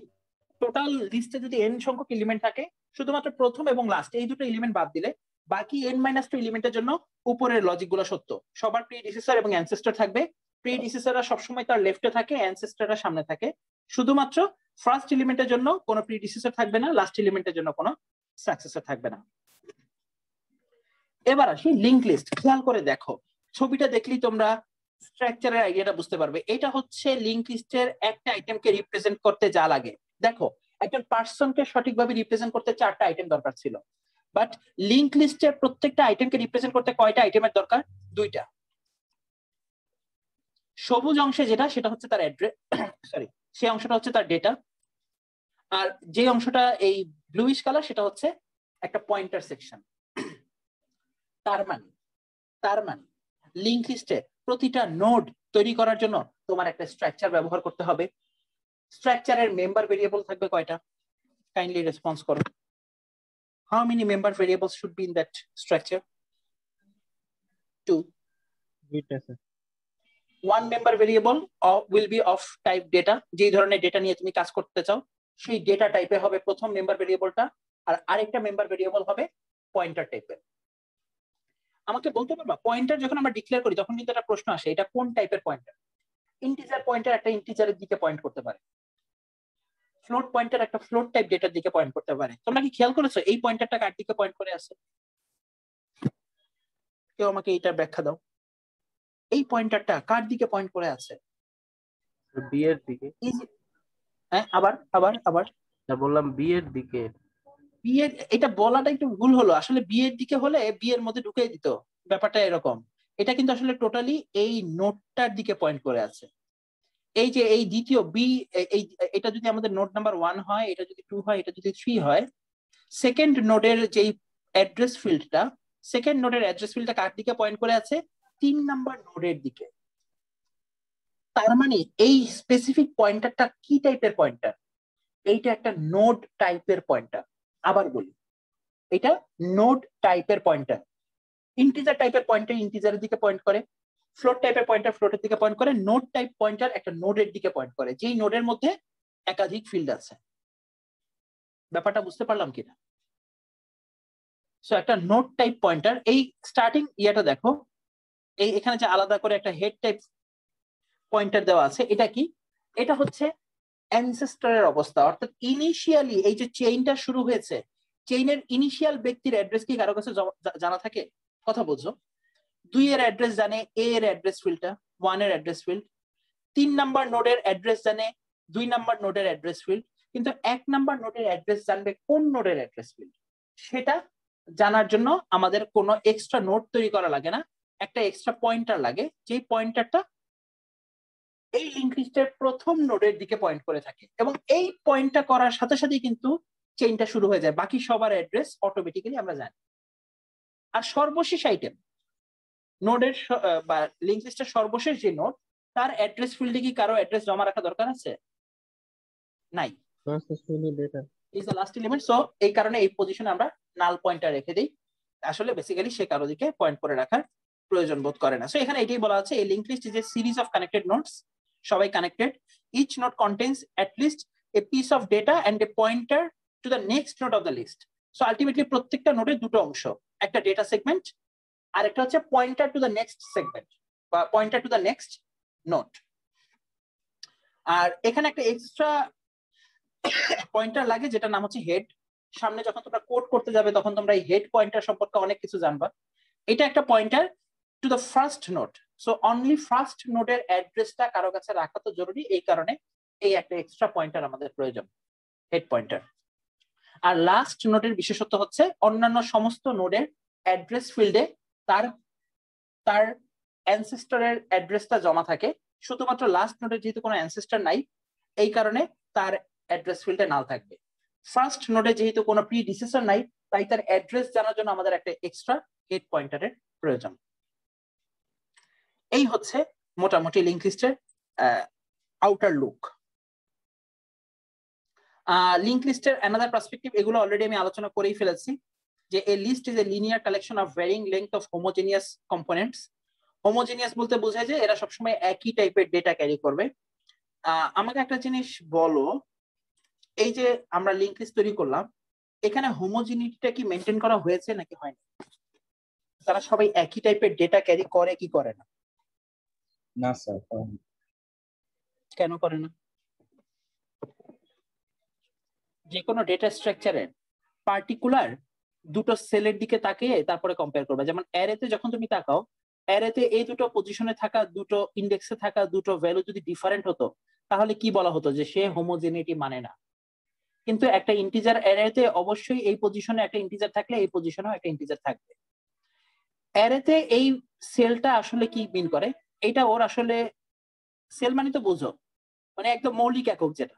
টোটাল লিস্টে যদি n সংখ্যক এলিমেন্ট থাকে, শুধুমাত্র প্রথম এবং লাস্ট এই দুটো এলিমেন্ট বাদ দিলে বাকি n-2 এলিমেন্টের জন্য উপরের লজিকগুলো সত্য। সবার প্রিডিসেসর এবং অ্যানসেস্টর থাকবে, প্রিডিসেসররা সবসময় তার লেফটে থাকে, অ্যানসেস্টররা সামনে থাকে। শুধুমাত্র ফার্স্ট এলিমেন্টের জন্য কোনো প্রিডিসেসর থাকবে না, লাস্ট এলিমেন্টের জন্য কোনো সাকসেসর থাকবে না। এবার আসি লিঙ্ক লিস্ট। খেয়াল করে দেখো, ছবিটা দেখলেই তোমরা স্ট্রাকচারের আইডিয়াটা বুঝতে পারবে। এটা হচ্ছে লিঙ্ক লিস্টের একটা আইটেমকে রিপ্রেজেন্ট করতে যা লাগে। দেখো, একজন পার্সনকে সঠিকভাবে রিপ্রেজেন্ট করতে 4টা আইটেম দরকার ছিল, বাট লিঙ্ক লিস্টের প্রত্যেকটা আইটেমকে রিপ্রেজেন্ট করতে কয়টা আইটেমের দরকার? 2টা। সবুজ অংশে যেটা, সেটা হচ্ছে তার অ্যাড্রেস, সেই অংশটা হচ্ছে তার ডেটা, আর যে অংশটা এই ব্লুইশ কালার সেটা হচ্ছে একটা পয়েন্টার সেকশন। তার মানে লিঙ্ক লিস্টে প্রতিটা নোড তৈরি করার জন্য তোমার একটা স্ট্রাকচার ব্যবহার করতে হবে। স্ট্রাকচারের মেম্বার ভেরিয়েবল থাকবে কয়টা? কাইন্ডলি রেসপন্স করো। How many member variables should be in that structure? 2. One member variable will be of type data, যে ধরনের ডেটা নিয়ে তুমি কাজ করতে চাও সেই ডেটা টাইপে হবে প্রথম মেম্বার ভেরিয়েবলটা, আর আরেকটা মেম্বার ভেরিয়েবল হবে পয়েন্টার টাইপের। আমাকে বলতে পারবা পয়েন্টার যখন আমরা ডিক্লেয়ার করি তখন কিন্তু একটা প্রশ্ন আসে, এটা কোন টাইপের পয়েন্টার? ইন্টিজার পয়েন্টার একটা ইন্টিজারের দিকে পয়েন্ট করতে পারে, ফ্লোট পয়েন্টার একটা ফ্লোট টাইপ ডেটার দিকে পয়েন্ট করতে পারে। তোমরা কি খেয়াল করেছো এই পয়েন্টারটা কার দিকে পয়েন্ট করে আছে? কেউ আমাকে এইটার ব্যাখ্যা দাও, এই পয়েন্টারটা কার দিকে পয়েন্ট করে আছে? বি এর দিকে। হ্যাঁ, আবার আবার আবার বললাম বি এর দিকে। বি এর, এটা বলাটা একটু ভুল হলো, আসলে বি এর দিকে হলে বি এর মধ্যে ঢুকিয়ে দিত, ব্যাপারটা এরকম। এটা কিন্তু আসলে টোটালি এই নোটটার দিকে পয়েন্ট করে আছে। এই যে এই দ্বিতীয় বি, এই এটা যদি আমাদের নোড নাম্বার 1 হয়, এটা যদি 2 হয়, এটা যদি 3 হয়, সেকেন্ড নোডের যেই অ্যাড্রেস ফিল্ডটা, সেকেন্ড নোডের অ্যাড্রেস ফিল্ডটা কার দিকে পয়েন্ট করে আছে? 3 নাম্বার নোডের দিকে। তার মানে এই স্পেসিফিক পয়েন্টারটা কি টাইপের পয়েন্টার? এইটা একটা নোড টাইপের পয়েন্টার। আবার বলি, এটা নোড টাইপের পয়েন্টার। ইন্টিজার টাইপের পয়েন্টার ইন্টিজারের দিকে পয়েন্ট করে, ফ্লোট টাইপের পয়েন্টার ফ্লোটের দিকে পয়েন্ট করে, নোড টাইপ পয়েন্টার একটা নোডের দিকে পয়েন্ট করে, যেই নোডের মধ্যে একাধিক ফিল্ড আছে। ব্যাপারটা বুঝতে পারলাম কিনা? সো একটা নোড টাইপ পয়েন্টার, এই স্টার্টিং ইয়াটা দেখো, এই এখানে যে আলাদা করে একটা হেড টাইপ পয়েন্টার দেওয়া আছে, এটা কি? এটা হচ্ছে অ্যানসেস্টরের অবস্থা, অর্থাৎ ইনিশিয়ালি এই যে চেইনটা শুরু হয়েছে, চেইনের ইনিশিয়াল ব্যক্তির অ্যাড্রেস কি কারো কাছে জানা থাকে? কথা বলছো? 2 এর অ্যাড্রেস জানে এ এর অ্যাড্রেস ফিল্ডটা, 1 এর অ্যাড্রেস ফিল্ড। 3 নাম্বার নোডের অ্যাড্রেস জানে 2 নাম্বার নোডের অ্যাড্রেস ফিল্ড, কিন্তু 1 নাম্বার নোডের অ্যাড্রেস জানবে কোন নোডের অ্যাড্রেস ফিল্ড। সেটা জানার জন্য আমাদের কোনো এক্সট্রা নোড তৈরি করা লাগে না, একটা এক্সট্রা পয়েন্টার লাগে, যেই পয়েন্টারটা এই লিংক লিস্টের প্রথম নোডের দিকে পয়েন্ট করে থাকে, এবং এই পয়েন্টটা করার সাথে সাথেই কিন্তু চেইনটা শুরু হয়ে যায়, বাকি সবার অ্যাড্রেস অটোমেটিক্যালি আমরা জানি। আর সর্বশেষ আইটেম নোডের বা লিংক লিস্টের সর্বশেষ যে নোড, তার অ্যাড্রেস ফিল্ডে কি কারো অ্যাড্রেস জমা রাখা দরকার আছে? নাই, is the last element. So এই কারণে এই পজিশনে আমরা নাল পয়েন্টার রেখে দিই, আসলে বেসিক্যালি সে কারো দিকে পয়েন্ট করে রাখার প্রয়োজন বোধ করে না। সো এখানে এটাই বলা আছে, এই link list is a series of connected nodes, সবাই connected, each node contains at least a piece of data and a pointer to the next node of the list. So ultimately প্রত্যেকটা নোডের দুটো অংশ, একটা ডেটা সেগমেন্ট আর একটা হচ্ছে pointer to the next segment বা pointer to the next node. আর এখানে একটা এক্সট্রা পয়েন্টার লাগে যেটা নাম হচ্ছে হেড। সামনে যখন তোমরা কোড করতে যাবে তখন তোমরা এই হেড পয়েন্টার সম্পর্কে অনেক কিছু জানবা। এটা একটা pointer to the first node, so only first নোডের অ্যাড্রেসটা কারো কাছে রাখা তো জরুরি, এই কারণে এই একটা এক্সট্রা পয়েন্টার আমাদের প্রয়োজন, হেড পয়েন্টার। আর লাস্ট নোডের বিশেষত্ব হচ্ছে অন্যান্য সমস্ত নোডের অ্যাড্রেস ফিল্ডে তার তার অ্যানসেস্টরের অ্যাড্রেসটা জমা থাকে, শুধুমাত্র লাস্ট নোডের যেহেতু কোনো অ্যানসেস্টর নাই এই কারণে তার অ্যাড্রেস ফিল্ডে নাল থাকবে। ফার্স্ট নোডে যেহেতু কোনো প্রিডিসেসর নাই তাই তার অ্যাড্রেস জানার জন্য আমাদের একটা এক্সট্রা হেড পয়েন্টারের প্রয়োজন। এই হচ্ছে মোটামুটি লিংক লিস্টের আউটার লুক। লিংক লিস্টের অ্যানাদার পার্সপেক্টিভ, এগুলো অলরেডি আমি আলোচনা করেই ফেলেছি, যে a list is a linear collection of varying length of homogeneous components. Homogeneous বলতে বোঝায় যে এরা সবসময় একই টাইপের ডেটা ক্যারি করবে। আমাকে একটা জিনিস বলো, এই যে আমরা লিংক লিস্ট তৈরি করলাম, এখানে হোমোজেনিটিটা কি মেনটেন করা হয়েছে নাকি হয়নি? তারা সবাই একই টাইপের ডেটা ক্যারি করে কি করে না? না স্যার। কেন করে না? যে কোনো ডেটা স্ট্রাকচারের পার্টিকুলার দুটো সেলের দিকে তাকিয়ে তারপরে কম্পেয়ার করবে। যেমন অ্যারেতে যখন তুমি তাকাও, অ্যারেতে এই দুটো পজিশনে থাকা দুটো ইন্ডেক্সে থাকা দুটো ভ্যালু যদি ডিফারেন্ট হতো তাহলে কি বলা হতো? যে সে হোমোজেনিটি মানে না। কিন্তু একটা ইন্টিজার অ্যারেতে অবশ্যই এই পজিশনে একটা ইন্টিজার থাকলে এই পজিশনেও একটা ইন্টিজার থাকবে। অ্যারেতে এই সেলটা আসলে কি মিন করে? এটা ওর আসলে সেল মানে তো বুঝো, মানে একদম মৌলিক একক। যেটা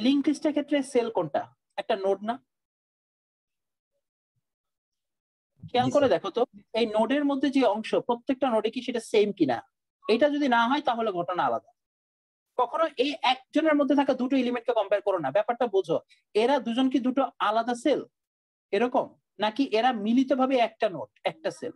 লিংক লিস্টের ক্ষেত্রে সেল কোনটা? একটা নোড না? খেয়াল করে দেখো তো এই নোডের মধ্যে যে অংশ, প্রত্যেকটা নোডে কি সেটা সেম কিনা? এটা যদি না হয় তাহলে ঘটনা আলাদা। কখনো এই একজনের মধ্যে থাকা দুটো এলিমেন্টকে কম্পেয়ার করো না, ব্যাপারটা বোঝো। এরা দুজন কি দুটো আলাদা সেল এরকম, নাকি এরা মিলিতভাবে একটা নোড একটা সেল?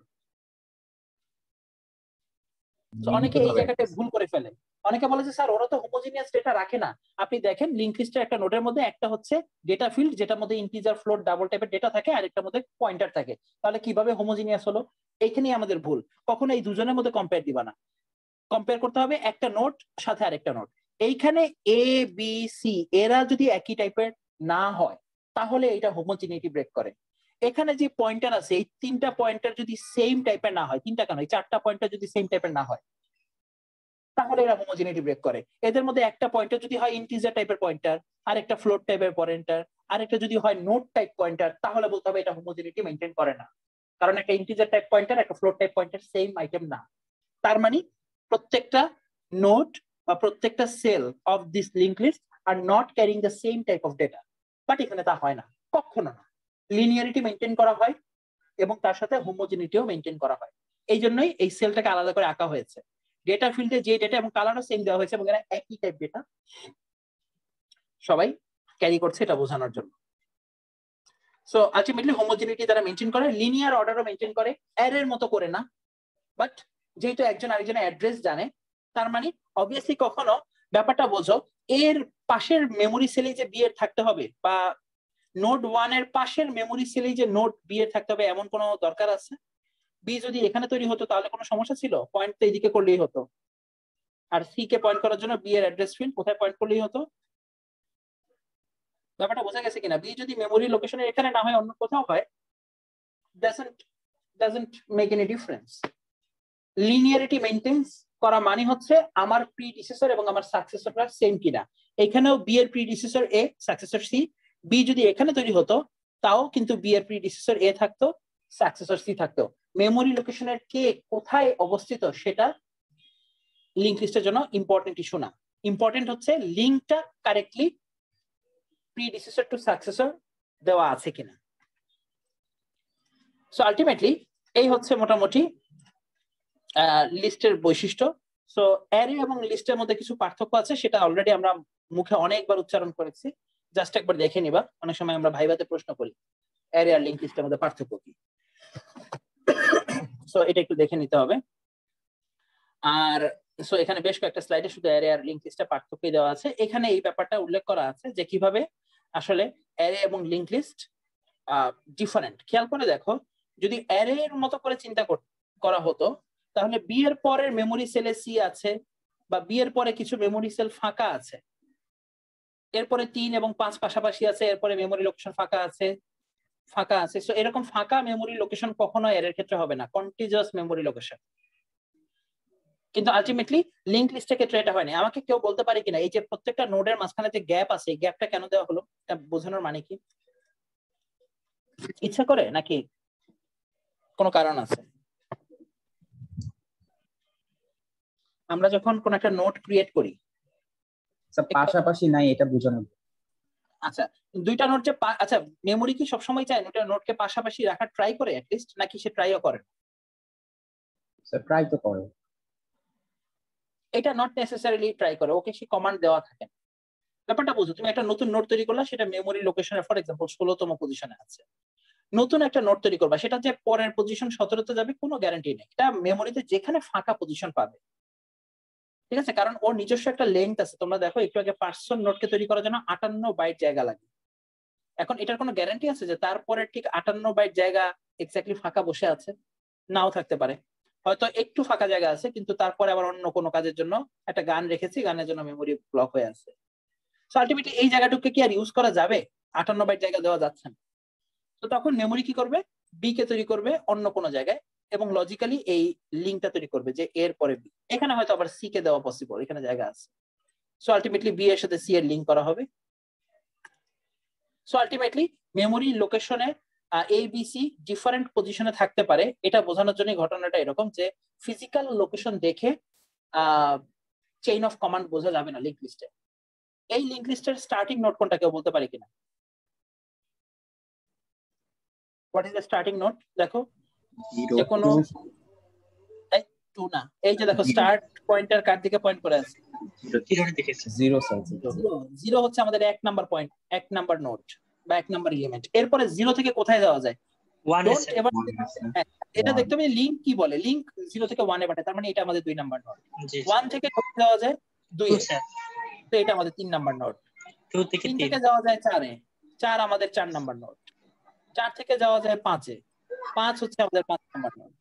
অনেকে এই জায়গাটা ভুল করে ফেলে, অনেকে বলে যে স্যার ওরা তো হোমোজিনিয়াস ডেটা রাখে না। আপনি দেখেন লিংক লিস্টের একটা নোডের মধ্যে একটা হচ্ছে ডেটা ফিল্ড, যেটার মধ্যে ইন্টিজার, ফ্লোট, ডাবল টাইপের ডেটা থাকে, আর একটার মধ্যে পয়েন্টার থাকে। তাহলে কিভাবে হোমোজিনিয়াস হলো? এইখানেই আমাদের ভুল। কখনো এই দুজনের মধ্যে কম্পেয়ার দিবা না, কম্পেয়ার করতে হবে একটা নোড সাথে আরেকটা নোড। এইখানে এ বি সি এরা যদি একই টাইপের না হয় তাহলে এটা হোমোজিনিটি ব্রেক করে। এখানে যে পয়েন্টার আছে এই তিনটা পয়েন্টার যদি সেম টাইপের না হয়, তিনটা কেন, এই চারটা পয়েন্টার যদি সেম টাইপের না হয় তাহলে এরা হোমোজিনিটি ব্রেক করে। এদের মধ্যে একটা পয়েন্টার যদি হয় ইন্টিজার টাইপের পয়েন্টার, আর একটা ফ্লোট টাইপের পয়েন্টার, আর একটা যদি হয় নোড টাইপ পয়েন্টার, তাহলে বলতে হবে এটা হোমোজিনিটি মেইনটেইন করে না। কারণ একটা ইন্টিজার টাইপ পয়েন্টার একটা float type pointer same item না। তার মানে প্রত্যেকটা নোড বা প্রত্যেকটা cell of this link list are not carrying the same type of data. But এখানে তা হয় না, কখনো না। লিনিয়ারিটি মেইনটেইন করা হয় এবং তার সাথে হোমোজিনিটিও মেইনটেইন করা হয়। এই জন্যই এই সেলটাকে আলাদা করে আঁকা হয়েছে। ডেটা ফিল্ডে যে ডেটা এবং কালারও সেম দেওয়া হয়েছে এবং এরা একই টাইপ ডেটা সবাই ক্যারি করছে, এটা বোঝানোর জন্য। সো আলটিমেটলি হোমোজিনিটি তারা মেইনটেইন করে, লিনিয়ার অর্ডারও মেইনটেইন করে, অ্যারের মতো করে না। বাট যেহেতু একজন আরেকজনের অ্যাড্রেস জানে, তার মানে অবভিয়াসলি কখনো ব্যাপারটা বোঝো, এর পাশের মেমোরি সেলে যে বি এর থাকতে হবে বা নোড 1 এর পাশের মেমোরি সেলে যে নোড বি এর থাকতে হবে এমন কোনো দরকার আছে? বি যদি এখানে তৈরি হতো তাহলে কোনো সমস্যা ছিল? পয়েন্ট তো এইদিকে করলেই হতো। আর সি কে পয়েন্ট করার জন্য বি এর অ্যাড্রেস ফিল্ড কোথায় পয়েন্ট করলেই হতো। ব্যাপারটা বোঝা গেছে কিনা? বি যদি মেমোরি লোকেশনের এখানে না হয় অন্য কোথাও হয়, doesn't make any difference. Linearity maintain করা মানে হচ্ছে আমার প্রিডিসেসর এবং আমার সাকসেসরটা সেম কিনা। এখানেও বি এর প্রিডিসেসর এ, সাকসেসর সি। বি যদি এখানে তৈরি হতো তাও কিন্তু বি এর প্রিডিসেসর এ থাকতো, সাকসেসর সি থাকতো। মেমোরি লোকেশনের কে কোথায় অবস্থিত সেটা লিংক লিস্টের জন্য ইম্পর্টেন্ট ইস্যু না। ইম্পর্টেন্ট হচ্ছে লিংকটা কারেক্টলি প্রিডিসেসর টু সাকসেসর দেওয়া আছে কিনা। সো আলটিমেটলি এই হচ্ছে মোটামুটি লিস্টের বৈশিষ্ট্য। সো অ্যারে এবং লিস্টের মধ্যে কিছু পার্থক্য আছে, সেটা অলরেডি আমরা মুখে অনেকবার উচ্চারণ করেছি, জাস্ট একবার দেখে নিবা। অনেক সময় আমরা ভাইভাতে প্রশ্ন করি অ্যারে আর লিংক লিস্টের মধ্যে পার্থক্য কি। সো এটা একটু দেখে নিতে হবে। আর সো এখানে বেশ কয়েকটা স্লাইডে শুধু অ্যারে আর লিংক লিস্টের পার্থক্য দেওয়া আছে। এখানে এই ব্যাপারটা উল্লেখ করা আছে যে কিভাবে আসলে অ্যারে এবং লিংক লিস্ট ডিফারেন্ট। খেয়াল করে দেখো, যদি অ্যারে এর মতো করে চিন্তা করা হতো তাহলে বি এর পরের মেমোরি সেলে সি আছে, বা বি এর পরে কিছু মেমোরি সেল ফাঁকা আছে, এরপরে 3 এবং 5 পাশাপাশি আছে, এরপরে মেমোরি লোকেশন ফাঁকা আছে। সো এরকম ফাঁকা মেমোরি লোকেশন কখনো এর ক্ষেত্রে হবে না, কন্টিজিউয়াস মেমোরি লোকেশন। কিন্তু আলটিমেটলি লিংক লিস্টের ক্ষেত্রে এটা হয় না। আমাকে কেউ বলতে পারে কিনা এই যে প্রত্যেকটা নোডের মাঝখানে যে গ্যাপ আছে, এই গ্যাপটা কেন দেওয়া হলো? এটা বোঝানোর মানে কি? ইচ্ছা করে নাকি কোনো কারণ আছে? আমরা যখন কোন একটা নোট ক্রিয়েট করি, পাশাপাশি নাই এটা বোঝানো। আচ্ছা, দুইটা নোট যে আচ্ছা, মেমোরি কি সবসময় চায় নোটকে পাশাপাশি রাখার ট্রাই করে অ্যাটলিস্ট, নাকি সে ট্রাইও করে? স্যার ট্রাই তো করে। এটা নট নেসেসারিলি ট্রাই করে, ওকে সে কমান্ড দেওয়া থাকে। ব্যাপারটা বুঝো, তুমি একটা নতুন নোট তৈরি করলা, সেটা মেমোরি লোকেশনের ফর এক্সাম্পল 16তম পজিশনে আছে। নতুন একটা নোট তৈরি করবা, সেটা যে পরের পজিশন 17তে যাবে কোনো গ্যারান্টি নেই। এটা মেমোরিতে যেখানে ফাঁকা পজিশন পাবে, ঠিক আছে, কারণ ওর নিজস্ব একটা লেন্থ আছে। তোমরা দেখো একটু আগে পার্সন নোটকে তৈরি করার জন্য 58 বাইট জায়গা লাগে। এখন এটার কোনো গ্যারান্টি আছে যে তারপরে ঠিক 58 বাইট জায়গা এক্স্যাক্টলি ফাঁকা বসে আছে? নাও থাকতে পারে, হয়তো একটু ফাঁকা জায়গা আছে, কিন্তু তারপরে আবার অন্য কোনো কাজের জন্য একটা গান রেখেছি, গানের জন্য মেমোরি ব্লক হয়ে আছে। সো আলটিমেটলি এই জায়গাটুকু কি আর ইউজ করা যাবে? 58 বাইট জায়গা দেওয়া যাচ্ছে না। তো তখন মেমোরি কি করবে? বি কে তৈরি করবে অন্য কোনো জায়গায় এবং লজিক্যালি এই লিঙ্কটা তৈরি করবে যে এর পরে বি। এখানে হয়তো আবার সি কে দেওয়া পসিবল, এখানে জায়গা আছে। সো আলটিমেটলি বি এর সাথে সি এর লিঙ্ক করা হবে। সো আলটিমেটলি মেমোরি লোকেশনে ABC ডিফারেন্ট পজিশনে থাকতে পারে, এটা বোঝানোর জন্য ঘটনাটা এরকম যে ফিজিক্যাল লোকেশন দেখে চেইন অফ কমান্ড বোঝা যাবে না লিংক লিস্টে। এই লিংক লিস্টের স্টার্টিং নোড কোনটা কেউ বলতে পারে কিনা? What is the starting node? দেখো যে কোনো 2 না, এই যে দেখো স্টার্ট পয়েন্টার কার দিকে পয়েন্ট করে আছে? 0 স্যার। 0 হচ্ছে আমাদের 1 নাম্বার পয়েন্ট, 1 নাম্বার নোড বা 1 নাম্বার এলিমেন্ট। এরপরে 0 থেকে কোথায় যাওয়া যায়? 1 এবার এটা দেখতে হবে লিংক কি বলে। লিংক 0 থেকে 1 এ পাঠায়, তার মানে এটা আমাদের 2 নাম্বার নোড। 1 থেকে কোথায় যাওয়া যায়? 2 স্যার তো এটা আমাদের 3 নাম্বার নোড 2 থেকে 3 3 থেকে যাওয়া যায় 4 এ 4 আমাদের 4 নাম্বার নোড 4 থেকে যাওয়া যায় 5 এ 5 হচ্ছে আমাদের 5 নাম্বার নোড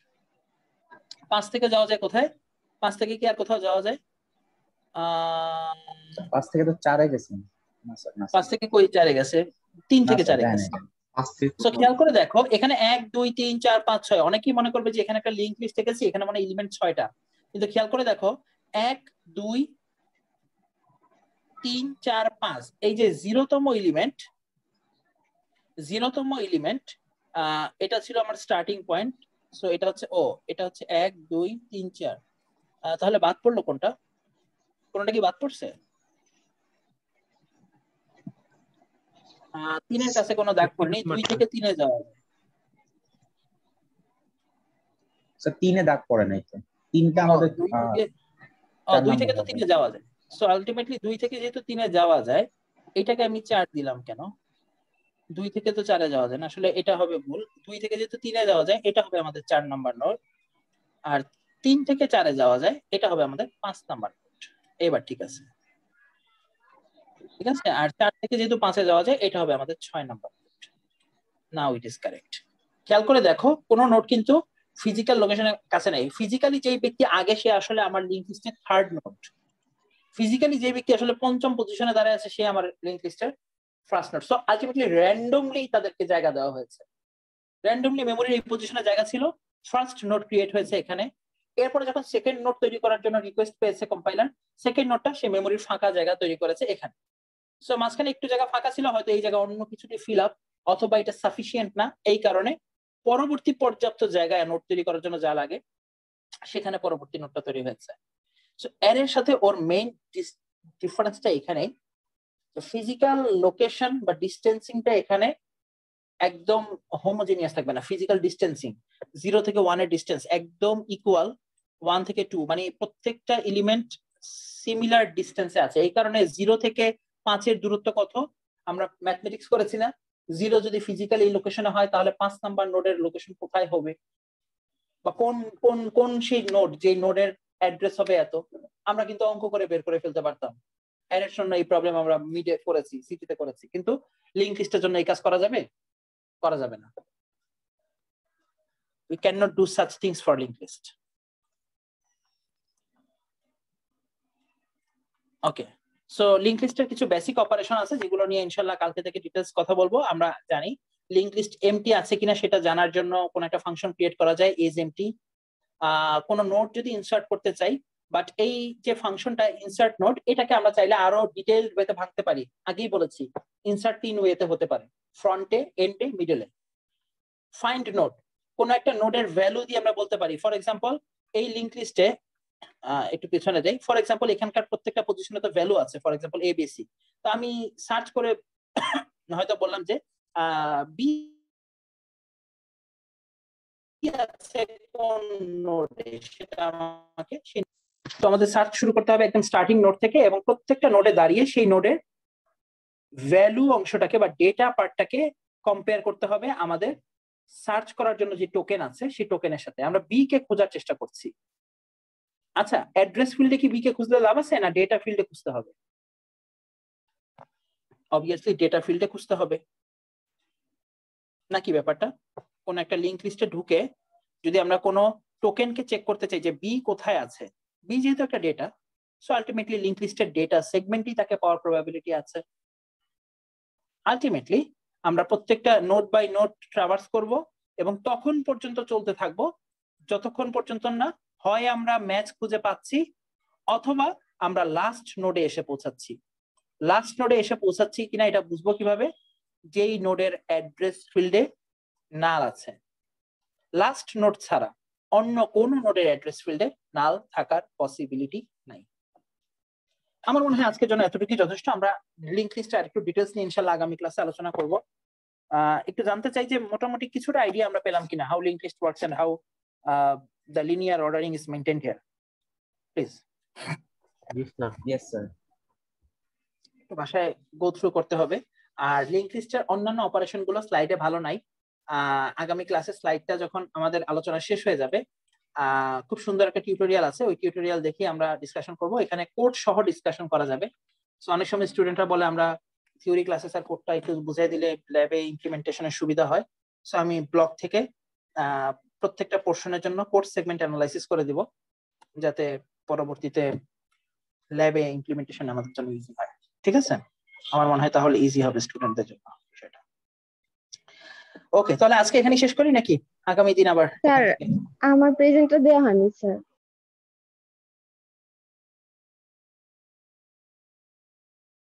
5 থেকে যাওয়া যায় কোথায় 5 থেকে কি আর কোথাও যাওয়া যায় 5 থেকে তো 4 এ গেছেন না স্যার না 5 থেকে কই 4 এ গেছে 3 থেকে 4 এ গেছে সো খেয়াল করে দেখো এখানে 1 2 3 4 5 6 অনেকেই মনে করবে যে এখানে একটা লিংক লিস্ট এঁকেছি এখানে মানে এলিমেন্ট 6টা কিন্তু খেয়াল করে দেখো 1 2 3 4 5 এই যে 0তম এলিমেন্ট এটা ছিল আমার স্টার্টিং পয়েন্ট সো এটা হচ্ছে এটা হচ্ছে 1 2 3 4 তাহলে বাদ পড়লো কোনটা কি বাদ পড়ছে 3 এর কাছে কোনো দাগ পড়েনি 2 থেকে 3 এ যাওয়া যায় স্যার 3 এ দাগ পড়ে নাই তো 3টা আমাদের 2 থেকে তো 3 এ যাওয়া যায় সো আলটিমেটলি 2 থেকে যেহেতু 3 এ যাওয়া যায় এটাকে আমি 4 দিলাম কেন 2 থেকে তো 4 এ যাওয়া যায় না আসলে এটা হবে ভুল 2 থেকে যেহেতু 3 এ যাওয়া যায় এটা হবে আমাদের 4 নাম্বার নোড আর 3 থেকে 4 এ যাওয়া যায় এটা হবে আমাদের 5 নাম্বার নোড এবার ঠিক আছে আর 4 থেকে যেহেতু 5 এ যাওয়া যায় এটা হবে আমাদের 6 number node now it is correct খেয়াল করে দেখো কোন নোড কিন্তু ফিজিক্যাল লোকেশনের কাছে নাই ফিজিক্যালি যেই ব্যক্তি আগে সে আসলে আমার লিংক লিস্টের থার্ড নোড ফিজিক্যালি যে ব্যক্তি আসলে পঞ্চম পজিশনে দাঁড়ায় আছে সে আমার লিংক লিস্টের first node so ultimately randomly তাদেরকে জায়গা দেওয়া হয়েছে র্যান্ডমলি মেমোরির এই পজিশনে জায়গা ছিল ফার্স্ট নোড ক্রিয়েট হয়েছে এখানে এরপরে যখন সেকেন্ড নোড তৈরি করার জন্য রিকোয়েস্ট পেয়েছে কম্পাইলার সেকেন্ড নোডটা সে মেমোরির ফাঁকা জায়গা তৈরি করেছে এখানে সো মাঝখানে একটু জায়গা ফাঁকা ছিল হয়তো এই জায়গা অন্য কিছুতে ফিল আপ অথবা এটা সাফিসিয়েন্ট না এই কারণে পরবর্তী পর্যাপ্ত জায়গায় নোড তৈরি করার জন্য যা লাগে সেখানে পরবর্তী নোডটা তৈরি হয়েছে সো অ্যারের সাথে ওর মেইন ডিফারেন্সটা এখানে ফিজিক্যাল লোকেশন বা ডিস্টেন্সিংটা এখানে একদম হোমোজেনিয়াস থাকবে না ফিজিক্যাল ডিস্টেন্সিং 0 থেকে 1 এর ডিস্টেন্স একদম ইকুয়াল 1 থেকে 2 মানে প্রত্যেকটা এলিমেন্ট সিমিলার ডিস্টেন্সে আছে এই কারণে 0 থেকে 5 এর দূরত্ব কত আমরা ম্যাথমেটিক্স করেছি না 0 যদি ফিজিক্যালি এই লোকেশনে হয় তাহলে 5 নাম্বার নোডের লোকেশন কোথায় হবে বা কোন কোন কোন সেই নোড যে নোডের অ্যাড্রেস হবে এত আমরা কিন্তু অঙ্ক করে বের করে ফেলতে পারতাম এর জন্য এই প্রবলেম আমরা মিডে করেছি সিটিতে করেছি কিন্তু লিংক লিস্টের জন্য এই কাজ করা যাবে না we cannot do such things for linked list okay so linked list এর কিছু বেসিক অপারেশন আছে যেগুলো নিয়ে ইনশাআল্লাহ কালকে থেকে ডিটেইলস কথা বলবো আমরা জানি লিংক লিস্ট এমটি আছে কিনা সেটা জানার জন্য কোন একটা ফাংশন ক্রিয়েট করা যায় is empty কোন নোড যদি ইনসার্ট করতে চাই বাট এই যে ফাংশনটা ইনসার্ট নোড এটাকে আমরা চাইলে আরো ডিটেইলড ওয়েতে ভাঙতে পারি আগেই বলেছি ইনসার্ট 3 ওয়েতে হতে পারে ফ্রন্টে এন্ডে মিডলে ফাইন্ড নোড কোন একটা নোডের ভ্যালু দিয়ে আমরা বলতে পারি ফর এক্সাম্পল এই লিংক লিস্টে একটু পিছনে যাই ফর এক্সাম্পল এখানকার প্রত্যেকটা পজিশনে তো ভ্যালু আছে ফর এক্সাম্পল এবিসি তো আমি সার্চ করে হয়তো বললাম যে বি আছে কোন নোডে সেটা আমাকে তো আমাদের সার্চ শুরু করতে হবে একদম স্টার্টিং নোড থেকে এবং প্রত্যেকটা নোডে দাঁড়িয়ে সেই নোডের ভ্যালু অংশটাকে বা ডেটা পার্টটাকে কম্পেয়ার করতে হবে আমাদের সার্চ করার জন্য যে টোকেন আছে সেই টোকেনের সাথে আমরা বি কে খোঁজার চেষ্টা করছি আচ্ছা অ্যাড্রেস ফিল্ডে কি বি কে খুঁজলে লাভ আছে না ডেটা ফিল্ডে খুঁজতে হবে অবভিয়াসলি ডেটা ফিল্ডে খুঁজতে হবে নাকি ব্যাপারটা কোন একটা লিংক লিস্টে ঢুকে যদি আমরা কোনো টোকেনকে চেক করতে চাই যে বি কোথায় আছে বি যেহেতু একটা ডেটা সো আলটিমেটলি লিংক লিস্টের ডেটা সেগমেন্টই তাকে পাওয়ার প্রবাবিলিটি আছে আলটিমেটলি আমরা প্রত্যেকটা নোড বাই নোড ট্রাভার্স করব এবং তখন পর্যন্ত চলতে থাকবো যতক্ষণ পর্যন্ত না হয় আমরা ম্যাচ খুঁজে পাচ্ছি অথবা আমরা লাস্ট নোডে এসে পৌঁছাচ্ছি কিনা এটা বুঝবো কিভাবে যেই নোডের অ্যাড্রেস ফিল্ডে নাল আছে লাস্ট নোড ছাড়া অন্য কোন নোডের অ্যাড্রেস ফিল্ডে নাল থাকার পসিবিলিটি নাই আমার মনে হয় আজকের জন্য এতটুকুই যথেষ্ট আমরা লিংক লিস্টে আরেকটু ডিটেইলস নিয়ে ইনশাআল্লাহ আগামী ক্লাসে আলোচনা করব একটু জানতে চাই যে মোটামুটি কিছুটা আইডিয়া আমরা পেলাম কিনা how link list works and how the linear ordering is maintained here please yes sir তো ভাষায় গো থ্রু করতে হবে আর লিংক লিস্টের অন্যান্য অপারেশন গুলো স্লাইডে ভালো নাই আগামী ক্লাসে স্লাইডটা যখন আমাদের আলোচনা শেষ হয়ে যাবে খুব সুন্দর একটা টিউটোরিয়াল আছে, ওই টিউটোরিয়াল দেখে আমরা ডিসকাশন করব। এখানে কোড সহ ডিসকাশন করা যাবে। সো অনেক সময় স্টুডেন্টরা বলে আমরা থিওরি ক্লাসে স্যার কোডটা একটু বুঝিয়ে দিলে ল্যাবে ইমপ্লিমেন্টেশনের সুবিধা হয়। সো আমি ব্লক থেকে প্রত্যেকটা পোর্শনের জন্য কোড সেগমেন্ট অ্যানালাইসিস করে দিব, যাতে পরবর্তীতে ল্যাবে ইমপ্লিমেন্টেশন আমাদের জন্য ইজি হয়। ঠিক আছে, আমার মনে হয় তাহলে ইজি হবে স্টুডেন্টদের জন্য সেটা। ওকে, তাহলে আজকে এখানে শেষ করি নাকি আগামী দিন আবার? স্যার আমার প্রেজেন্টটা দেওয়া হয়নি স্যার।